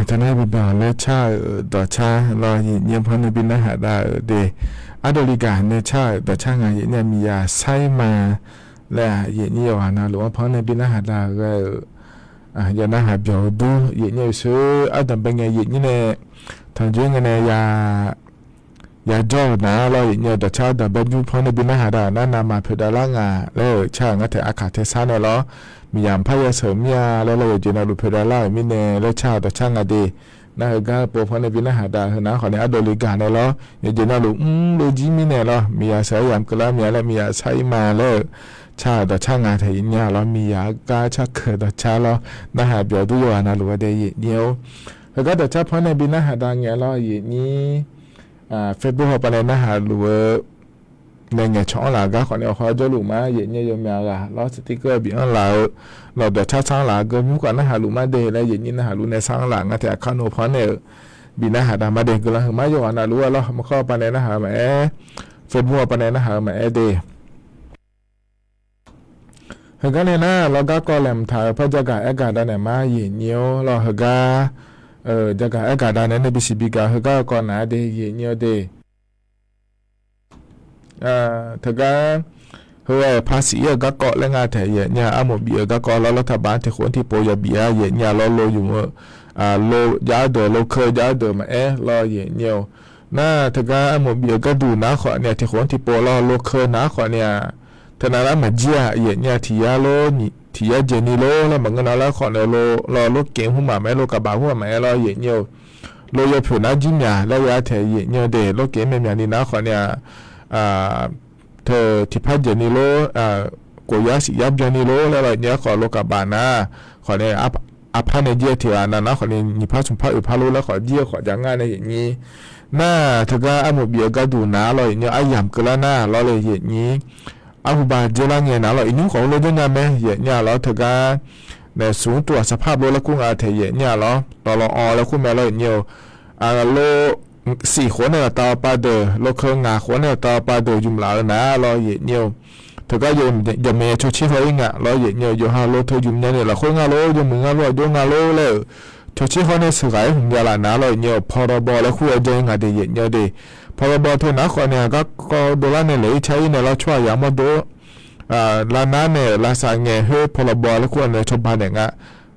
[SPEAKER 13] ทนายบิบาและชาต่อชารอเยี่ยมพนบินหาดาเดอโดลิกาเนชาต่อชางานเนี่ยมียาไซมาและเยี่ยนาหรือว่าพนบินหาดาก็ยานาหาเบียวดูเยี่ยซื้อเอาแต่เป็นไงเยี่ยเนี่ยทางจุงเนี่ยยาจอนะเราเนี่ยต่อชาแต่เป็นยุพนบินหาดานั่นนามาเพดาลางาแล้วชางั้นแต่อากาศเทสานเหรอมียามพายาเสริมยาแล้วเราจะนาลุเพดาล่ามิเนแล้วชาต่อช่างอดีนะฮะก็ปพอในวินาหาดานะขอในอดอลิกาเนี่ยเหรอเนี่ยจะนาลุโลจิมิเนเหรอมียาสายยามกลามียาและมียาใช้มาแล้วชาต่อช่างอาทิตย์เนี่ยเรามียากาชักเกิดต่อชาเรานะฮะเบียดูอยู่นะลุว่าเดียเดียวแล้วก็ต่อชาพอในวินาหาดาเนี่ยเราอย่างนี้เฟซบุ๊กเขาไปในนะฮะลุว่าในเงี้ยช่องหลักก็ขอเนี่ยเขาจะรู้มาอย่างนี้ยังมีอะไรเราสติ๊กเกอร์บีอันเราเดี๋ยวถ้าสร้างหลักก็มีกว่านะฮะรู้มาเดย์แล้วอย่างนี้นะฮะรู้ในสร้างหลักแต่ข้าโนพอเนี่ยบีนะฮะดามาเดย์ก็แล้วมาอยู่นะรู้ว่าเรามาเข้าไปในนะฮะมาเฟซบุ๊กไปในนะฮะมาเดย์เฮก็เนี่ยนะเราก็แหลมถ่ายพระเจ้ากับอากาศด้านไหนมาอย่างนี้เราเฮก็จะกับอากาศด้านนั้นในบิสิบิกาเฮก็ก่อนหน้าเดย์อย่างนี้เดย์ ถ้าก็เฮ้ยภาษีก็เกาะและงานแต่เนี่ยอาหมดเบียก็เกาะแล้วรัฐบาลที่คนที่โปรยเบียเนี่ยเราโลอยู่โลยาเดอโลเคยยาเดอมารอเนี่ยน่าถ้าก็อาหมดเบียก็ดูนะขอเนี่ยที่คนที่โปรรอโลเคยนะขอเนี่ยธนาคารมาเจียเนี่ยที่ยาโลนี่ที่ยาเจนี่โลแล้วมันก็น่าแล้วขอเนี่ยโลรอโลเก่งหัวมาโลกระบะหัวมารอเนี่ยโลยผิวน้าจิ้มยาแล้วยาเทเนี่ยเดโลเก่งแบบนี้นะขอเนี่ยเธอที่พัดเจนี่โลกูยาสิยับเจนี่โลแล้วเนี่ยขอโลกระบะนะขอเนี่ยอภัยในเจียที่อันนั้นนะขอเนี่ยมีพระสมภารพระโลแล้วขอเจียขออย่างง่ายในอย่างนี้น่าถ้าก็อาหมดเบียก็ดูนะเราเนี่ยไอ้ยำก็แล้วนะเราเลยอย่างนี้อาหูบาเจริญเนี่ยนะเราอีนุ่งของเราด้วยนะแม่เนี่ยเราถ้าก็ในสูงตัวสภาพโลแล้วกุ้งอาเทียเนี่ยเราแล้วคุณแม่เราเนี่ยโล4คนเนี่ยต่อไปเดอโลเครื่องงาคนเนี่ยต่อไปเดอยุ่มหลานะเราเนี่ยถ้าก็ยมเมชชิเขาเองเราเนี่ยอยู่ฮาโลเธอยุ่มเนี่ยเราคนงาโลยุ่มมึงงาโลยุ่งงาโลเลยชชิเขาเนี่ยสื่อหุ่นยาลานะเราเนี่ยพอเราบอกแล้วคุณจะยังไงเดียเนี่ยดีพอเราบอกเธอนะคนเนี่ยก็โดนเนี่ยเลยใช้เนี่ยเราช่วยอย่างมาดูลานาเนี่ยลาสางเงยเฮ้พอเราบอกแล้วคุณเนี่ยชมพันอย่างอ่ะ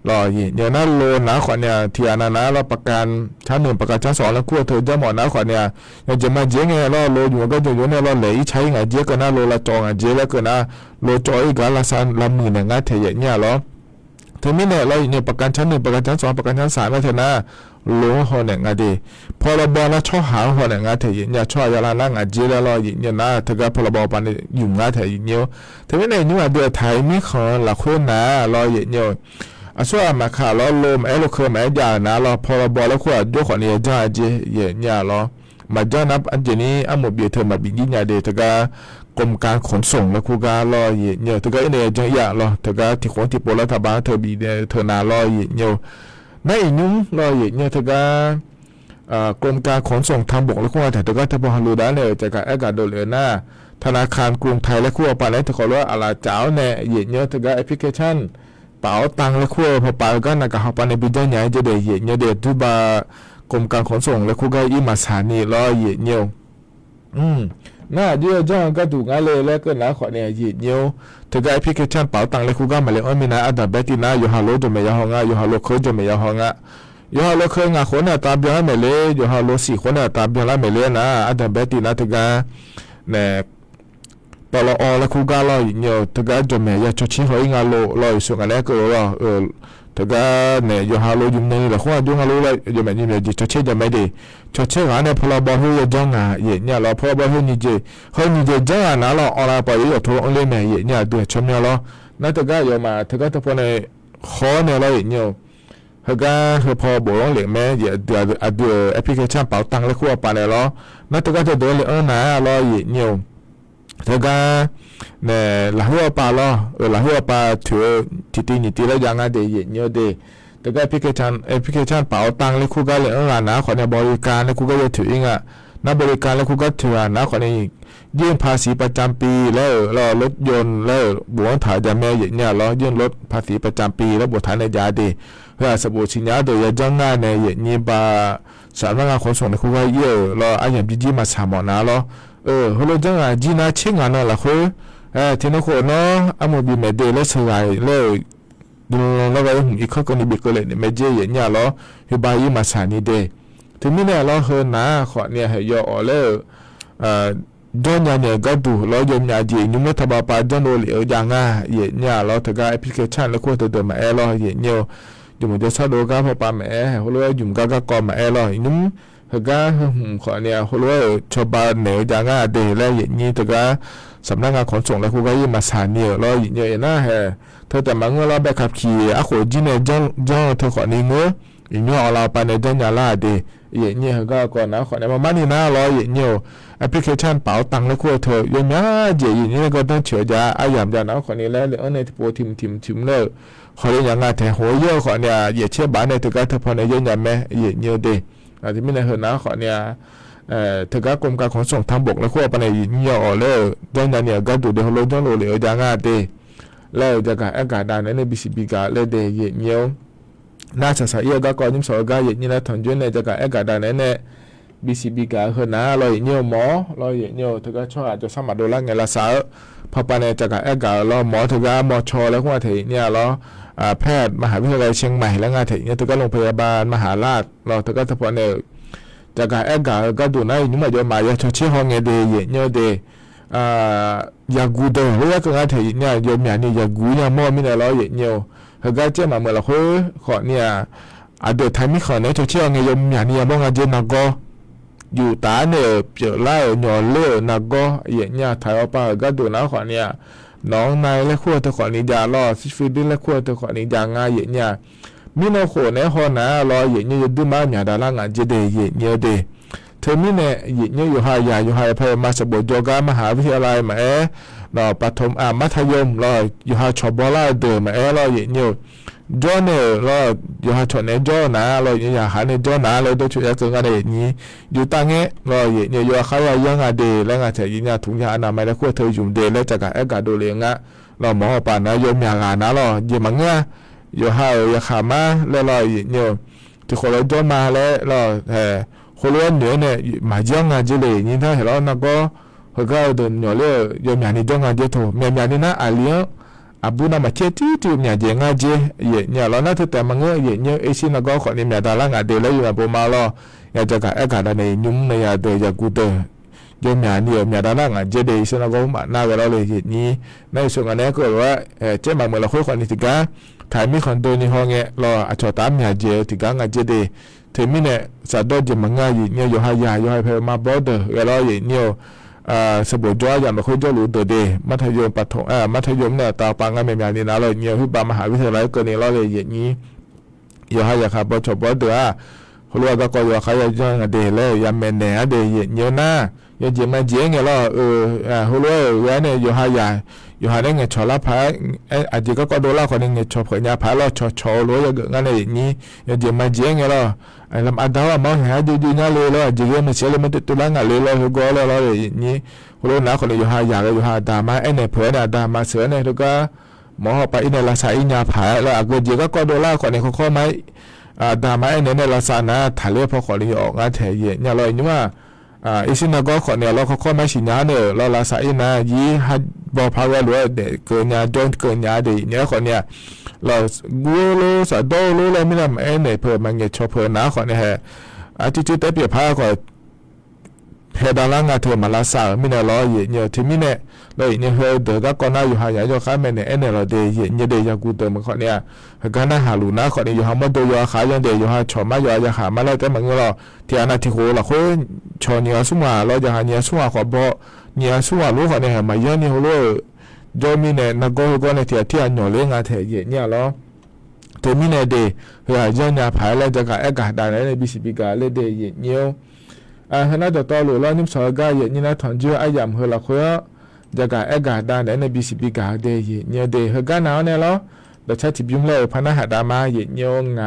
[SPEAKER 13] รออย่างนั้นโลนะขวัญเนี่ยที่อันนั้นเราประกันชั้น1ประกันชั้น2แล้วคู่เธอจะหมดนะขวัญเนี่ยยังจะมาเจ๊งไงเราโลอยู่ก็จะอยู่เนี่ยเราเลยใช้ไงเจ๊ก็น่าโลละจองอ่ะเจ๊แล้วก็น่าโลจอยกันละสันละหมื่นอย่างงั้นเทียเนี่ยหรอเธอไม่เนี่ยเราเนี่ยประกันชั้น1ประกันชั้น2ประกันชั้น3แล้วเธอนะโลหัวเนี่ยงาดีพอเราบอกแล้วชอบหาหัวเนี่ยงาเทียเนี่ยชอบยาลานั่งอ่ะเจ๊แล้วเราเนี่ยนะเธอก็พอเราบอกปันอยู่งาเทียเนี่ยเธอไม่เนี่ยนี่ว่าเดือดไทยมีของละคนนะเราเนี่ยส่วนมาขาล้อลมโลเคยมาอย่างนะเราพอเราบอกแล้วขวดด้วยขวดเนี่ยจ้าเจเนี่ยเรามาจ้านับอันเจนี้อาหมดเบียเธอมาบินยิ่งใหญ่เดตกากรมการขนส่งแล้วคู่การรอเนี่ยตกาเนี่ยจังอย่างเราตกาที่คนที่โปรรัฐบาลเธอบีเนี่ยเธอนารอเนี่ยในอีกนุ่งรอเนี่ยตกากรมการขนส่งทางบกแล้วคู่แต่ตกาทบฮัลโลด้านเนี่ยจากอากาศโดดเรือหน้าธนาคารกรุงไทยและคู่ปานในตะขอว่าอะไรเจ้าเนี่ยเนี่ยตกาแอปพลิเคชันเป๋าตังและคู่พอไปก็นักข่าวปานในบินได้เนี่ยจะได้เห็นเนี่ยเด็ดทุบากรมการขนส่งและคู่ก็อีมาสถานีรอเนี่ยน่าเยอะจังก็ถูกงั้นเลยแล้วก็นะขอเนี่ยเนี่ยถ้าได้แอปพลิเคชันเป๋าตังและคู่ก็มาเลยมีนะอันดับแรกที่น่าอยู่ฮัลโหลจะไม่ยาวห้องอยู่ฮัลโหลเคยจะไม่ยาวห้องอยู่ฮัลโหลเคยงาคนเนี่ยตามเบี้ยไม่เลยอยู่ฮัลโหล4คนเนี่ยตามเบี้ยละไม่เลยนะอันดับแรกที่น่าถึงกันเนี่ยปลอแล้วคู่กันเราเนี่ยถึงกันจะไม่ยาชดเชยเขาอีกงานเราส่งกันแล้วก็ว่าถึงกันเนี่ยอยู่ฮัลโหลยุ่งเนี่ยแล้วคู่ยุ่งฮัลโหลเลยจะไม่เนี่ยชดเชยจะไม่ดีชดเชยกันเนี่ยพอเราบอกให้ยังจังเนี่ยเราพอบอกให้นี่เจจังนะเราเอาไปอยู่ทั่วอันเลยเนี่ยดูชมเนี่ยเรานั่นถึงกันอยู่มาถึงกันทุกคนเนี่ยขอเนี่ยเราเนี่ยถึงกันพอบอกเลยแม่ดูแอปพลิเคชันเป๋าตังแล้วคู่ไปเลยเรานั่นถึงกันจะโดนเลยนะเราเนี่ยถ้าก็เนี่ยหลังหัวปลาล้อหลังหัวปลาถือที่นี่ที่แล้วยังไงเดี๋ยวเนี่ยเดี๋ยวแต่ก็แอปพลิเคชันเป๋าตังเลยคู่ก็เลยนะขอเนี่ยบริการแล้วคู่ก็จะถือเองอ่ะนับบริการแล้วคู่ก็ถือนะขอเนี่ยยื่นภาษีประจำปีแล้วรถยนต์แล้วบวกถ่ายจะแม่เนี่ยเรายื่นรถภาษีประจำปีแล้วบวกถ่ายในยาดีเพื่อสบู่ชิ้นยาโดยจังง่ายเนี่ยนี่บาสำนักงานขนส่งในคู่ก็เยอะเราไอ้อย่างจีมาสามหนะเราฮัลโหลจังจีน่าเชิงงานนั่นแหละคือที่นั่นคนเนาะอามุบีเมเดลสลายเลยดูแล้วก็อีกข้อกันอีกก็เลยเมเจอย่างเงี้ยแล้วฮิบายีมาสานีเดถึงนี่เนี่ยเราเฮนะขอเนี่ยให้ยอเลยดอนยาเนี่ยก็ดูแล้วยมยาจีนุ่มทบาปาดอนโอเหลียวอย่างง่ายอย่างเงี้ยเราถึงกับแอปพลิเคชันแล้วก็ตัวเดิมมาเราอย่างเงี้ยอยู่มันจะสะดวกกับพอปาแม่ฮัลโหลอยู่กับก็มาเรานุ่มถ้าก็ขอเนี่ยฮัลโหลชาวบ้านเนี่ยอย่างง่ายเดแล้วอย่างนี้ถ้าก็สำนักงานขนส่งแล้วคู่ก็ยิ่งมาสานเนี่ยเราอย่างเงี้ยนะฮะเธอแต่บางเมื่อเราไปขับขี่อ่ะขอจีเนี่ยจ้องเธอขอนี่เงยอย่างเงี้ยเอาเราไปในเดินยาลาเดอย่างเงี้ยก็ก่อนนะขอเนี่ยมานี่นะเราอย่างเงี้ยแอปพลิเคชันเป๋าตังแล้วคู่เธอยังไงอย่างนี้ก็ต้องเฉยจ้าอาอย่างจ้านะขอนี่แล้วเลยในที่โปรทิมเลยขอเรียนอย่างง่ายแต่หัวเยอะขอเนี่ยอย่าเชื่อบ้านในถือการเธอพอในเยอะอย่างแม่อย่างเงี้ยเดที่ไม่ในเหินนะขอเนี่ยถือการกรมการขนส่งทางบกและขั้วไปในเงี้ยอ๋อเลยดังนั้นเนี่ยก็ดูเดี๋ยวเราต้องรู้เลยอย่างง่ายเดแล้วจะการอากาศด้านในBCBการเลยเดอย่างเงี้ยน่าจะใส่เยอะก็ก่อนยิ่งสอยก็อย่างนี้นะถอนจุนในจะการอากาศด้านใน BCB กาเฮนะลอยเนียวหมอลอยเนียวถึงก็ช่วยอาจจะสมัครโดนละไงละสาวพอปานจากการกาลอหมอถึงก็มชแล้วก็ถึงเนี่ยลอแพทย์มหาวิทยาลัยเชียงใหม่แล้วงานถึงเนี่ยถึงก็โรงพยาบาลมหาราชเราถึงก็ทพเนี่ยจากการกาก็ดูนะยุ่งมาเยอะมาอย่าชดเชยห้องเงเดียเนียวเดยากูเดอร์เรื่องก็งานถึงเนี่ยยมอย่างนี้ยากูเนี่ยมอมีเนี่ยลอยเนียวเขาก็เจ้ามาเมื่อเราขอเนี่ยเดี๋ยวไทยไม่ขอเนี่ยชดเชยห้องเงยมอย่างนี้บ้างอาจจะนักก็อยู่ตาเนี่ยเปล่าไล่หย่อเลื่อนักก็อย่างเนี่ยไทยเอาไปก็ดูนะขอเนี่ยน้องนายและขั้วตัวขอนี้ยาล่อซิฟิลิสและขั้วตัวขอนี้ยาง่ายอย่างเนี่ยมีน้องโขนในหอนะรออย่างเนี่ยดูมาเนี่ยดารางันจะเดียเนี่ยเดเธอมีเนี่ยอย่างเนี่ยอยู่หายาอยู่หายพยมาสบุโยกามหาวิทยาลัยมารอปฐมมัธยมรออยู่หาชอบอลาเดิมรออย่างเนี่ยจอเนี่ยรออยู่หาชนในจอนะรออย่างหาในจอนะเลยต้องช่วยกันอะไรอย่างนี้อยู่ตั้งเงี้ยรออย่างเนี่ยอยู่เขายังงานเดแล้วงานแต่ยิ่งถุงยาอนามัยแล้วขั้วเธออยู่เดแล้วจากการดูเลี้ยงอ่ะเราหมอป่านนะยมยางานนะรอยิ่งมังเงี้ยอยู่หาอย่าขามาแล้วรออย่างเนี่ยที่คนเราจอมาแล้วรอคนล้วนเหนือเนี่ยมาเยี่ยงงานเจริญนี่ถ้าเห็นแล้วนะก็เขาก็เดินหน่อยเลยยมยานี่จ้องงานเจโถเมียนี่นะอาเลี้ยอาบุนามาเชติที่เมียเจงาเจเนี่ยเราน่าจะแต่มังเงี้ยเนี่ยเอชินาก็ขอเนี่ยเมียดารางันเดแล้วอยู่ในปุ่มมาล้ออยากจะการการในยุ่งในยาเดียกูเตยมยานี่เมียดารางันเจเดชินาก็มาหน้าเราเลยนี่ในส่วนอันนี้ก็ว่าเจ้ามาเมื่อเราคุยกันนี่ติกาถ่ายมีคอนโดในห้องเงี้ยรออาจจะตามเมียเจติกางานเจเดเทมิเนี่ยสัตว์โดนมังงายเนี่ยอยู่หายาอยู่หายเพลมาบอเดอร์เราเนี่ยสบุจอยอย่างเราคุยจะรู้ตัวเดมัธยมปฐมมัธยมเนี่ยตาปังกันไม่มีนี่นะเราเนี่ยที่บามหาวิทยาลัยเกินนี่เราเลยอย่างนี้อยู่หายาครับบอชบอเดอร์รู้ว่าก็อยู่เขาจะยังเดเลยยังเมนเนอเดย์เนี่ยนะยังจะมาเจียงเนี่ยเรารู้ว่าเนี่ยอยู่หายาอยู่หายได้เงี้ยชอลาพายอาจจะก็โดนล่าคนนึงเงี้ยชอบเผยยาพายเราชอรู้ว่าเกิดงานอะไรอย่างนี้ยังจะมาเจียงเนี่ยเราลำอัดดาวมองหาดูๆนั่นเลยเราจะเรื่องมันเสียเลยมันติดตัวงานเลยเราหัวก้อเราอย่างนี้รู้นะคนอยู่หายาอยู่หาดามาเนี่ยเผยดามาเสือเนี่ยแล้วก็หมอไปอินเนลาสายยาพายแล้วอาจจะก็โดนล่าคนนี้เขาข้อไหมดามาเนี่ยลาซานะถ่ายเลือดพอขอเลยออกงานแถเย่เนี่ยเราอย่างนี้ว่าอิสินาก็ขอเนี่ยเราเขาข้อไม่สิญญาเนี่ยเราลาสายนะยี่ฮัดบอพาวเวอร์รู้เด็กเกินยาโดนเกินยาเด็กเนี่ยขอเนี่ยเรากูรู้สะโดรู้เลยไม่ได้เนี่ยเพิ่มมันเงี้ยชอบเพิ่มนะขอเนี่ยที่จุดแต่เปรียบพาก็เพดานล่างเธอมาลาสาไม่ได้รอเนี่ยที่มีเนี่ยเราเนี่ยเฮเดอร์ก็ก่อนหน้าอยู่หายาอยู่ข้ามเนี่ยเนี่ยเราเดียเนี่ยเดียกูเติมมันขอเนี่ยก็น่าหาลูนะขอเนี่ยอยู่หามาดูอยู่ขายยังเดียอยู่หาชอมาอยู่จะหามาแล้วแต่มันก็เราที่อันนั้นที่โหเราคุยชอเนี่ยสุ่มเราจะหาเนี่ยสุ่มขอบอกเนี่ยสุ่มรู้ขอเนี่ยมาเยอะเนี่ยเราโดมีเนี่ยนักก็เนี่ยที่อันหน่อเลี้ยงอาเทียเนี่ยเราเทมิเนี่ยเดียเฮยังเนี่ยผายแล้วจะการการได้ในบีซีบีการเลยเดียเนี่ยขณะต่อหลุดแล้วนิ่มสอยก็อย่างนี้นะถอนเชื่อไอ้ยำเฮลักเพื่อจะการได้ในบีซีบีการเดียเนี่ยเดียเฮกันหนาวเนี่ยแล้วแต่ชาติบิมเล่พนักหาดามาอย่างเงี้ยง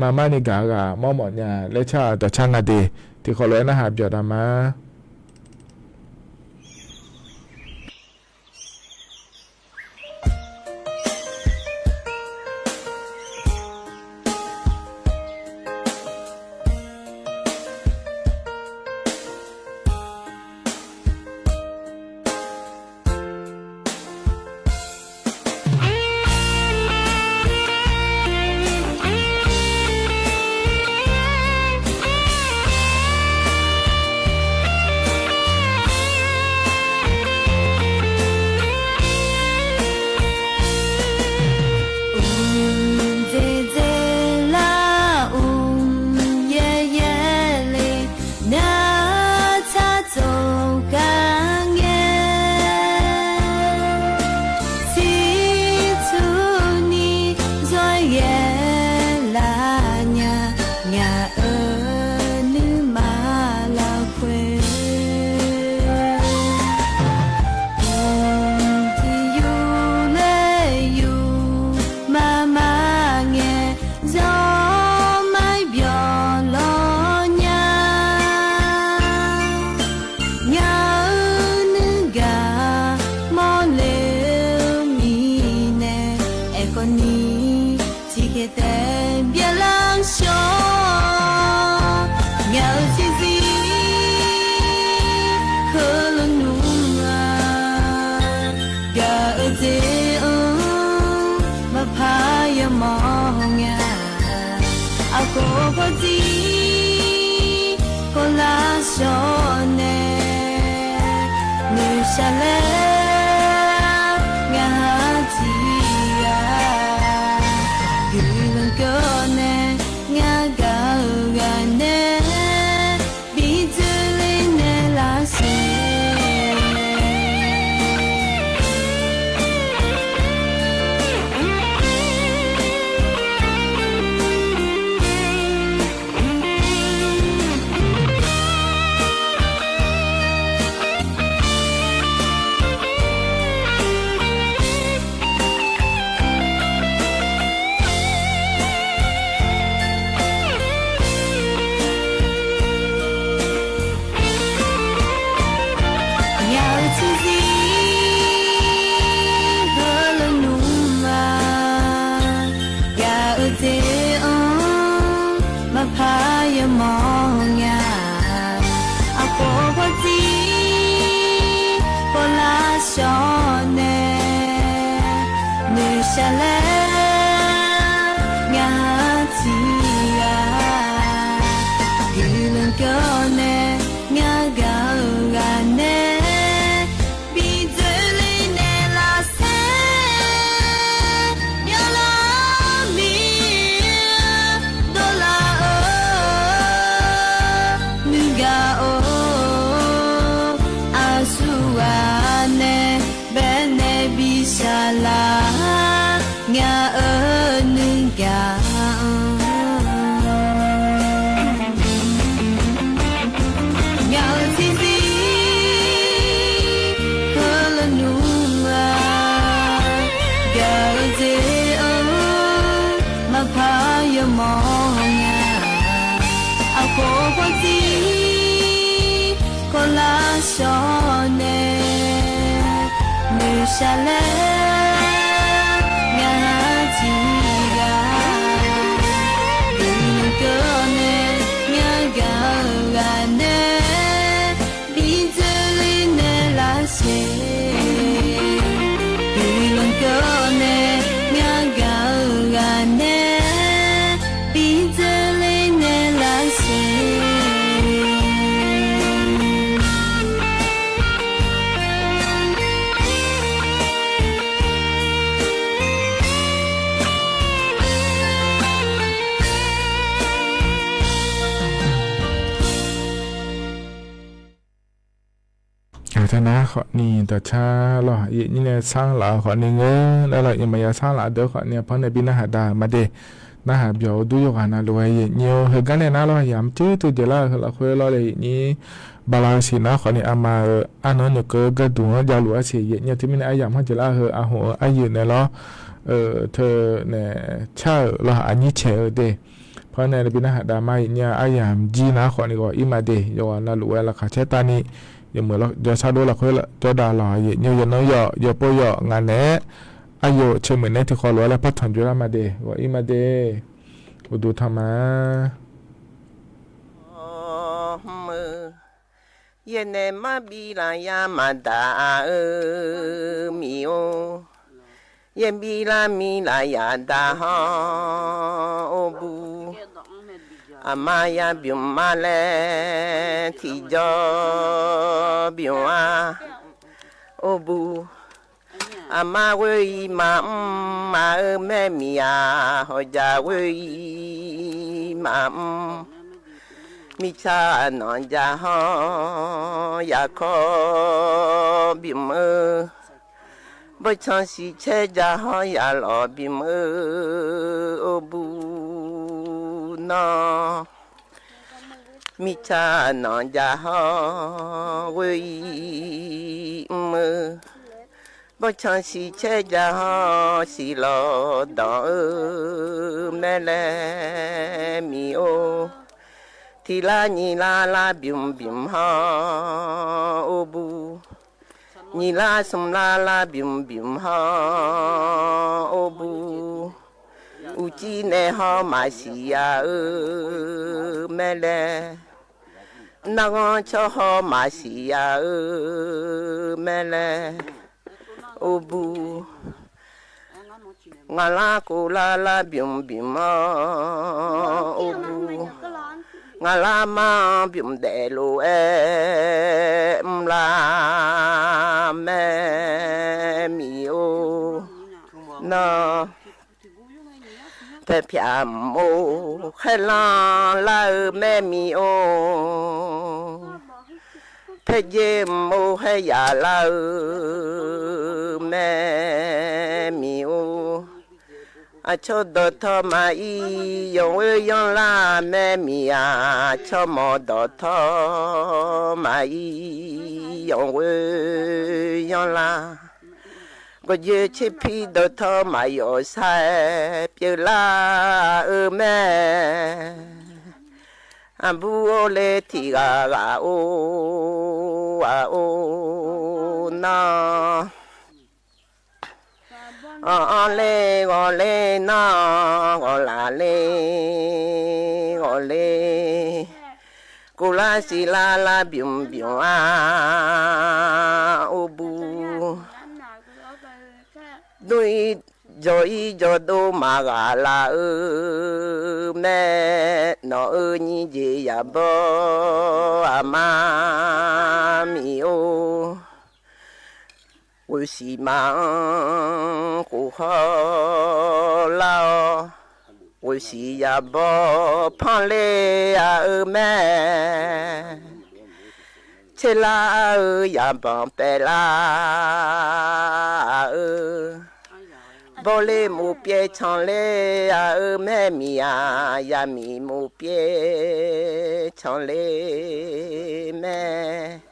[SPEAKER 13] ามาในกากามอหมอนยาและชาแต่ช่างอดีที่เขาเลยนะหาบยอดามา
[SPEAKER 3] 别冷笑，要自己。มองยาอาโกโกจีโกลาโชเนนูชาเลงาจียายูลังโกเนงากากาเนบีจูลิเนลาเซชาเลงาจียายูลังโกเนงากากาเนบีเจลิเนลาเซยาลามีโดลาโอนูกาโออาสุวาเนเบเนบิชาลางานึงกาเงาซีซีฮาลานูมากาเจอมาพายมองงาอาโกโกจีโกลาโชเนนูชาเล
[SPEAKER 13] ธนาขอนี่แต่ชาหรออีนี่เนี่ยสร้างหลาขอนี่เงแล้วเรายังไม่อยากสร้างหลาเดี๋ยวขอเนี่ยเพราะในบินหาดามาเดนะหาเบียวดูอยู่กันนะรวยเนียวเฮกันเนี่ยนะเราอยากจื้อตัวเดียวเราคุยเราเลยนี่บาลาสินะขอเนี่ยอามาอันนั้นเนี่ยก็ดูว่ายาหลวงเสียเนี่ยที่มันไอ้ยามเขาจะละเฮอาหัวไอ้ยืนเนี่ยเราเธอเนี่ยเช่าเราอันนี้เฉยเดเพราะในบินหาดามาเนี่ยไอ้ยามจีนะขอนี่ก็อิมาเดยอนะหลวงราคาเชตานี่ยังเหมือนเราจะชาดูเราคุยละจะด่าหล่อเนี่ยยังน้อยอย่าปอยงานเนี้ยอายุเชื่อเหมือนในที่ขอรู้แล้วพัฒน์จุฬามาเดว่าอีมาเดว่าดูทำมา
[SPEAKER 14] เย็นมาบีลายามาดามิโอเย็นบีลามีลายาดาฮโอบูอามายาบิวมาเลที่จอบิวอาโอบูอามาเวยมาแม่มีอาฮจาเวยมามิชานอนจาฮอยาขอบิมบ่ชันสิเชจาฮอยาลอบิมโอบูนอมิชานอนจาฮอเวยบ่ชันสิเชจาฮอสิลอดอแม่แลมีโอทีลานีลาลาบิมบิมฮาโอบูนีลาสมลาลาบิมบิมฮาโอบูอุจีเนฮามาสิยาแม่เลนังชอฮามาสิยาแม่เลโอบู ngà la cô la bium bium ô bu ngà la ma bium đè lô em la mẹ mi ô na phê phia mô khai la mẹ mi ô phê dê mô hay ya la mẹ mi ô à cho đợt thọ mà y yong yong la mẹ mi à cho mò đợt thọ mà y yong yong la có dễ chế phi đợt thọ mà yo sai bia la mẹ à bu ô lê thì gà ô na lê na ngò la lê cô la si la bium bium ô bu đôi rồi cho đô mà gà la mẹ nó như gì ya bơ ma mi ô我是忙过好了，我是也不怕累啊妹，吃啦也不白啦，不累木别唱嘞啊妹咪呀呀咪木别唱嘞妹。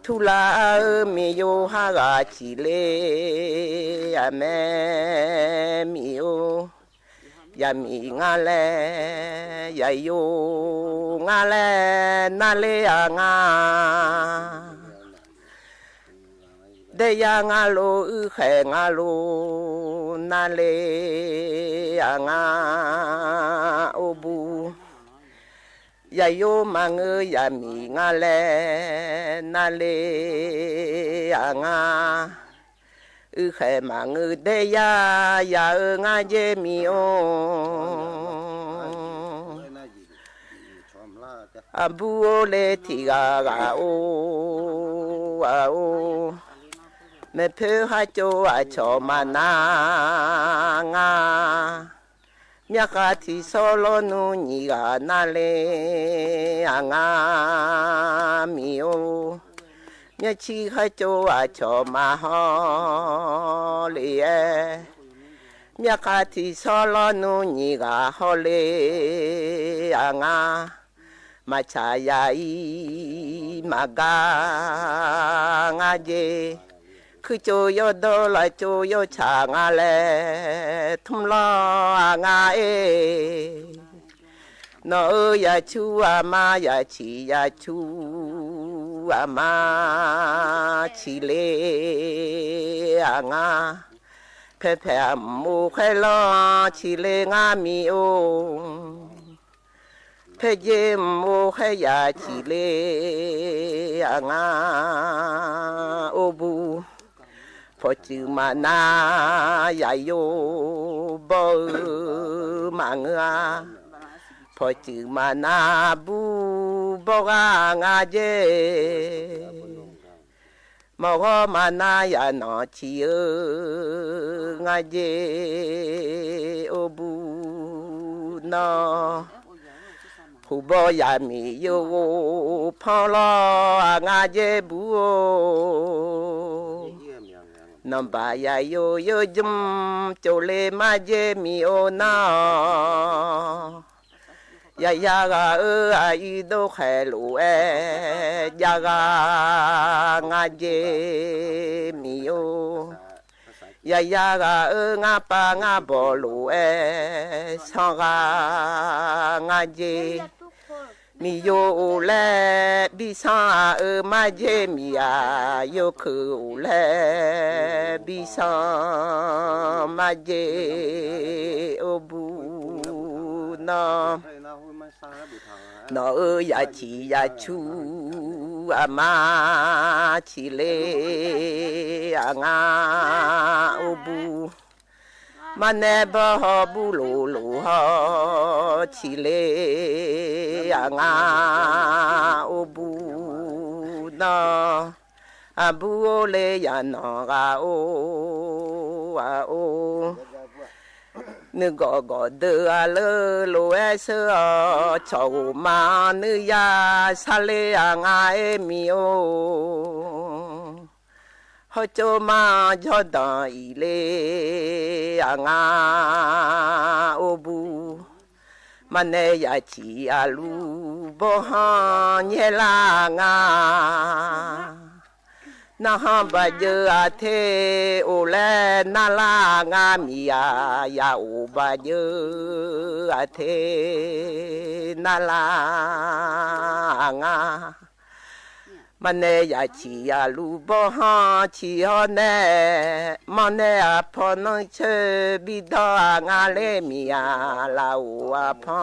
[SPEAKER 14] thu la mi yo ha ga chi le a me mi yo ya mi nga le ya yo nga le na le a nga de ya nga lo u khe nga lo na le a nga o bu ya yo mang ya mi nga le na le nga khe mang de ya nga je mi o abu o le ti ga o me pe ha cho a cho ma na nga Miakati solo no ni ga na le anga mio Miachi ha cho a cho ma ho le Miakati solo no ni ga ho le anga Machaya I maga ngaje cứ cho yo đô là cho yo cha ngà lệ thum lo ngà nó ya chu ma ya chi ya chu ma chi lệ ngà phê phê mu khai lo chi lệ ngà mi ô phê dê mu khai ya chi lệ ngà ô bu phật chữ mà na ya yo bơ mà ngà phật chữ mà na bu bơ ngà dê mà ho mà na ya nó chi ngà dê ô bu nó hu bơ ya mi yo phao lo ngà dê bu Nam ba ya yo jum chole ma je mi o na ya ga a i do khe lu ya ga nga je mi o ya ga nga pa nga bo lu sa ga nga je mi yo le bi sa ma je mi ya yo ku le bi sa ma je obu na no ya chi ya chu ama chi le nga obu มันแนบฮอบุลูลูฮอชิเลงาโอบูนออาบูโอเลยานอกาโออาโอนึกก็เดือเลโลเอเซอชาวมาเนื้อยาซาเลงาเอมิโอฮอโจมาจอดอีเลงาโอบูมันเนยาชีอาลูบฮันเยลางานาฮัมบะเจออาเทโอเลนาลางามียายาโอบะเจออาเทนาลางามันเนยาชีอาลูบฮันชีฮอเนมันเนอาพอนเชบิดางาเลมียาลาโออาพอ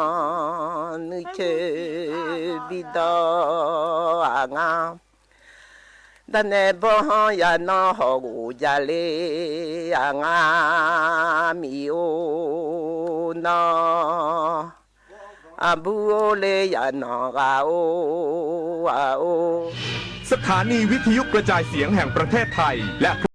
[SPEAKER 14] นเชบิดางาดันเนบฮยานอฮกูจาเลงามิโอนออาบูโอเลยานอกาโออาโอ
[SPEAKER 15] สถานีวิทยุกระจายเสียงแห่งประเทศไทยและ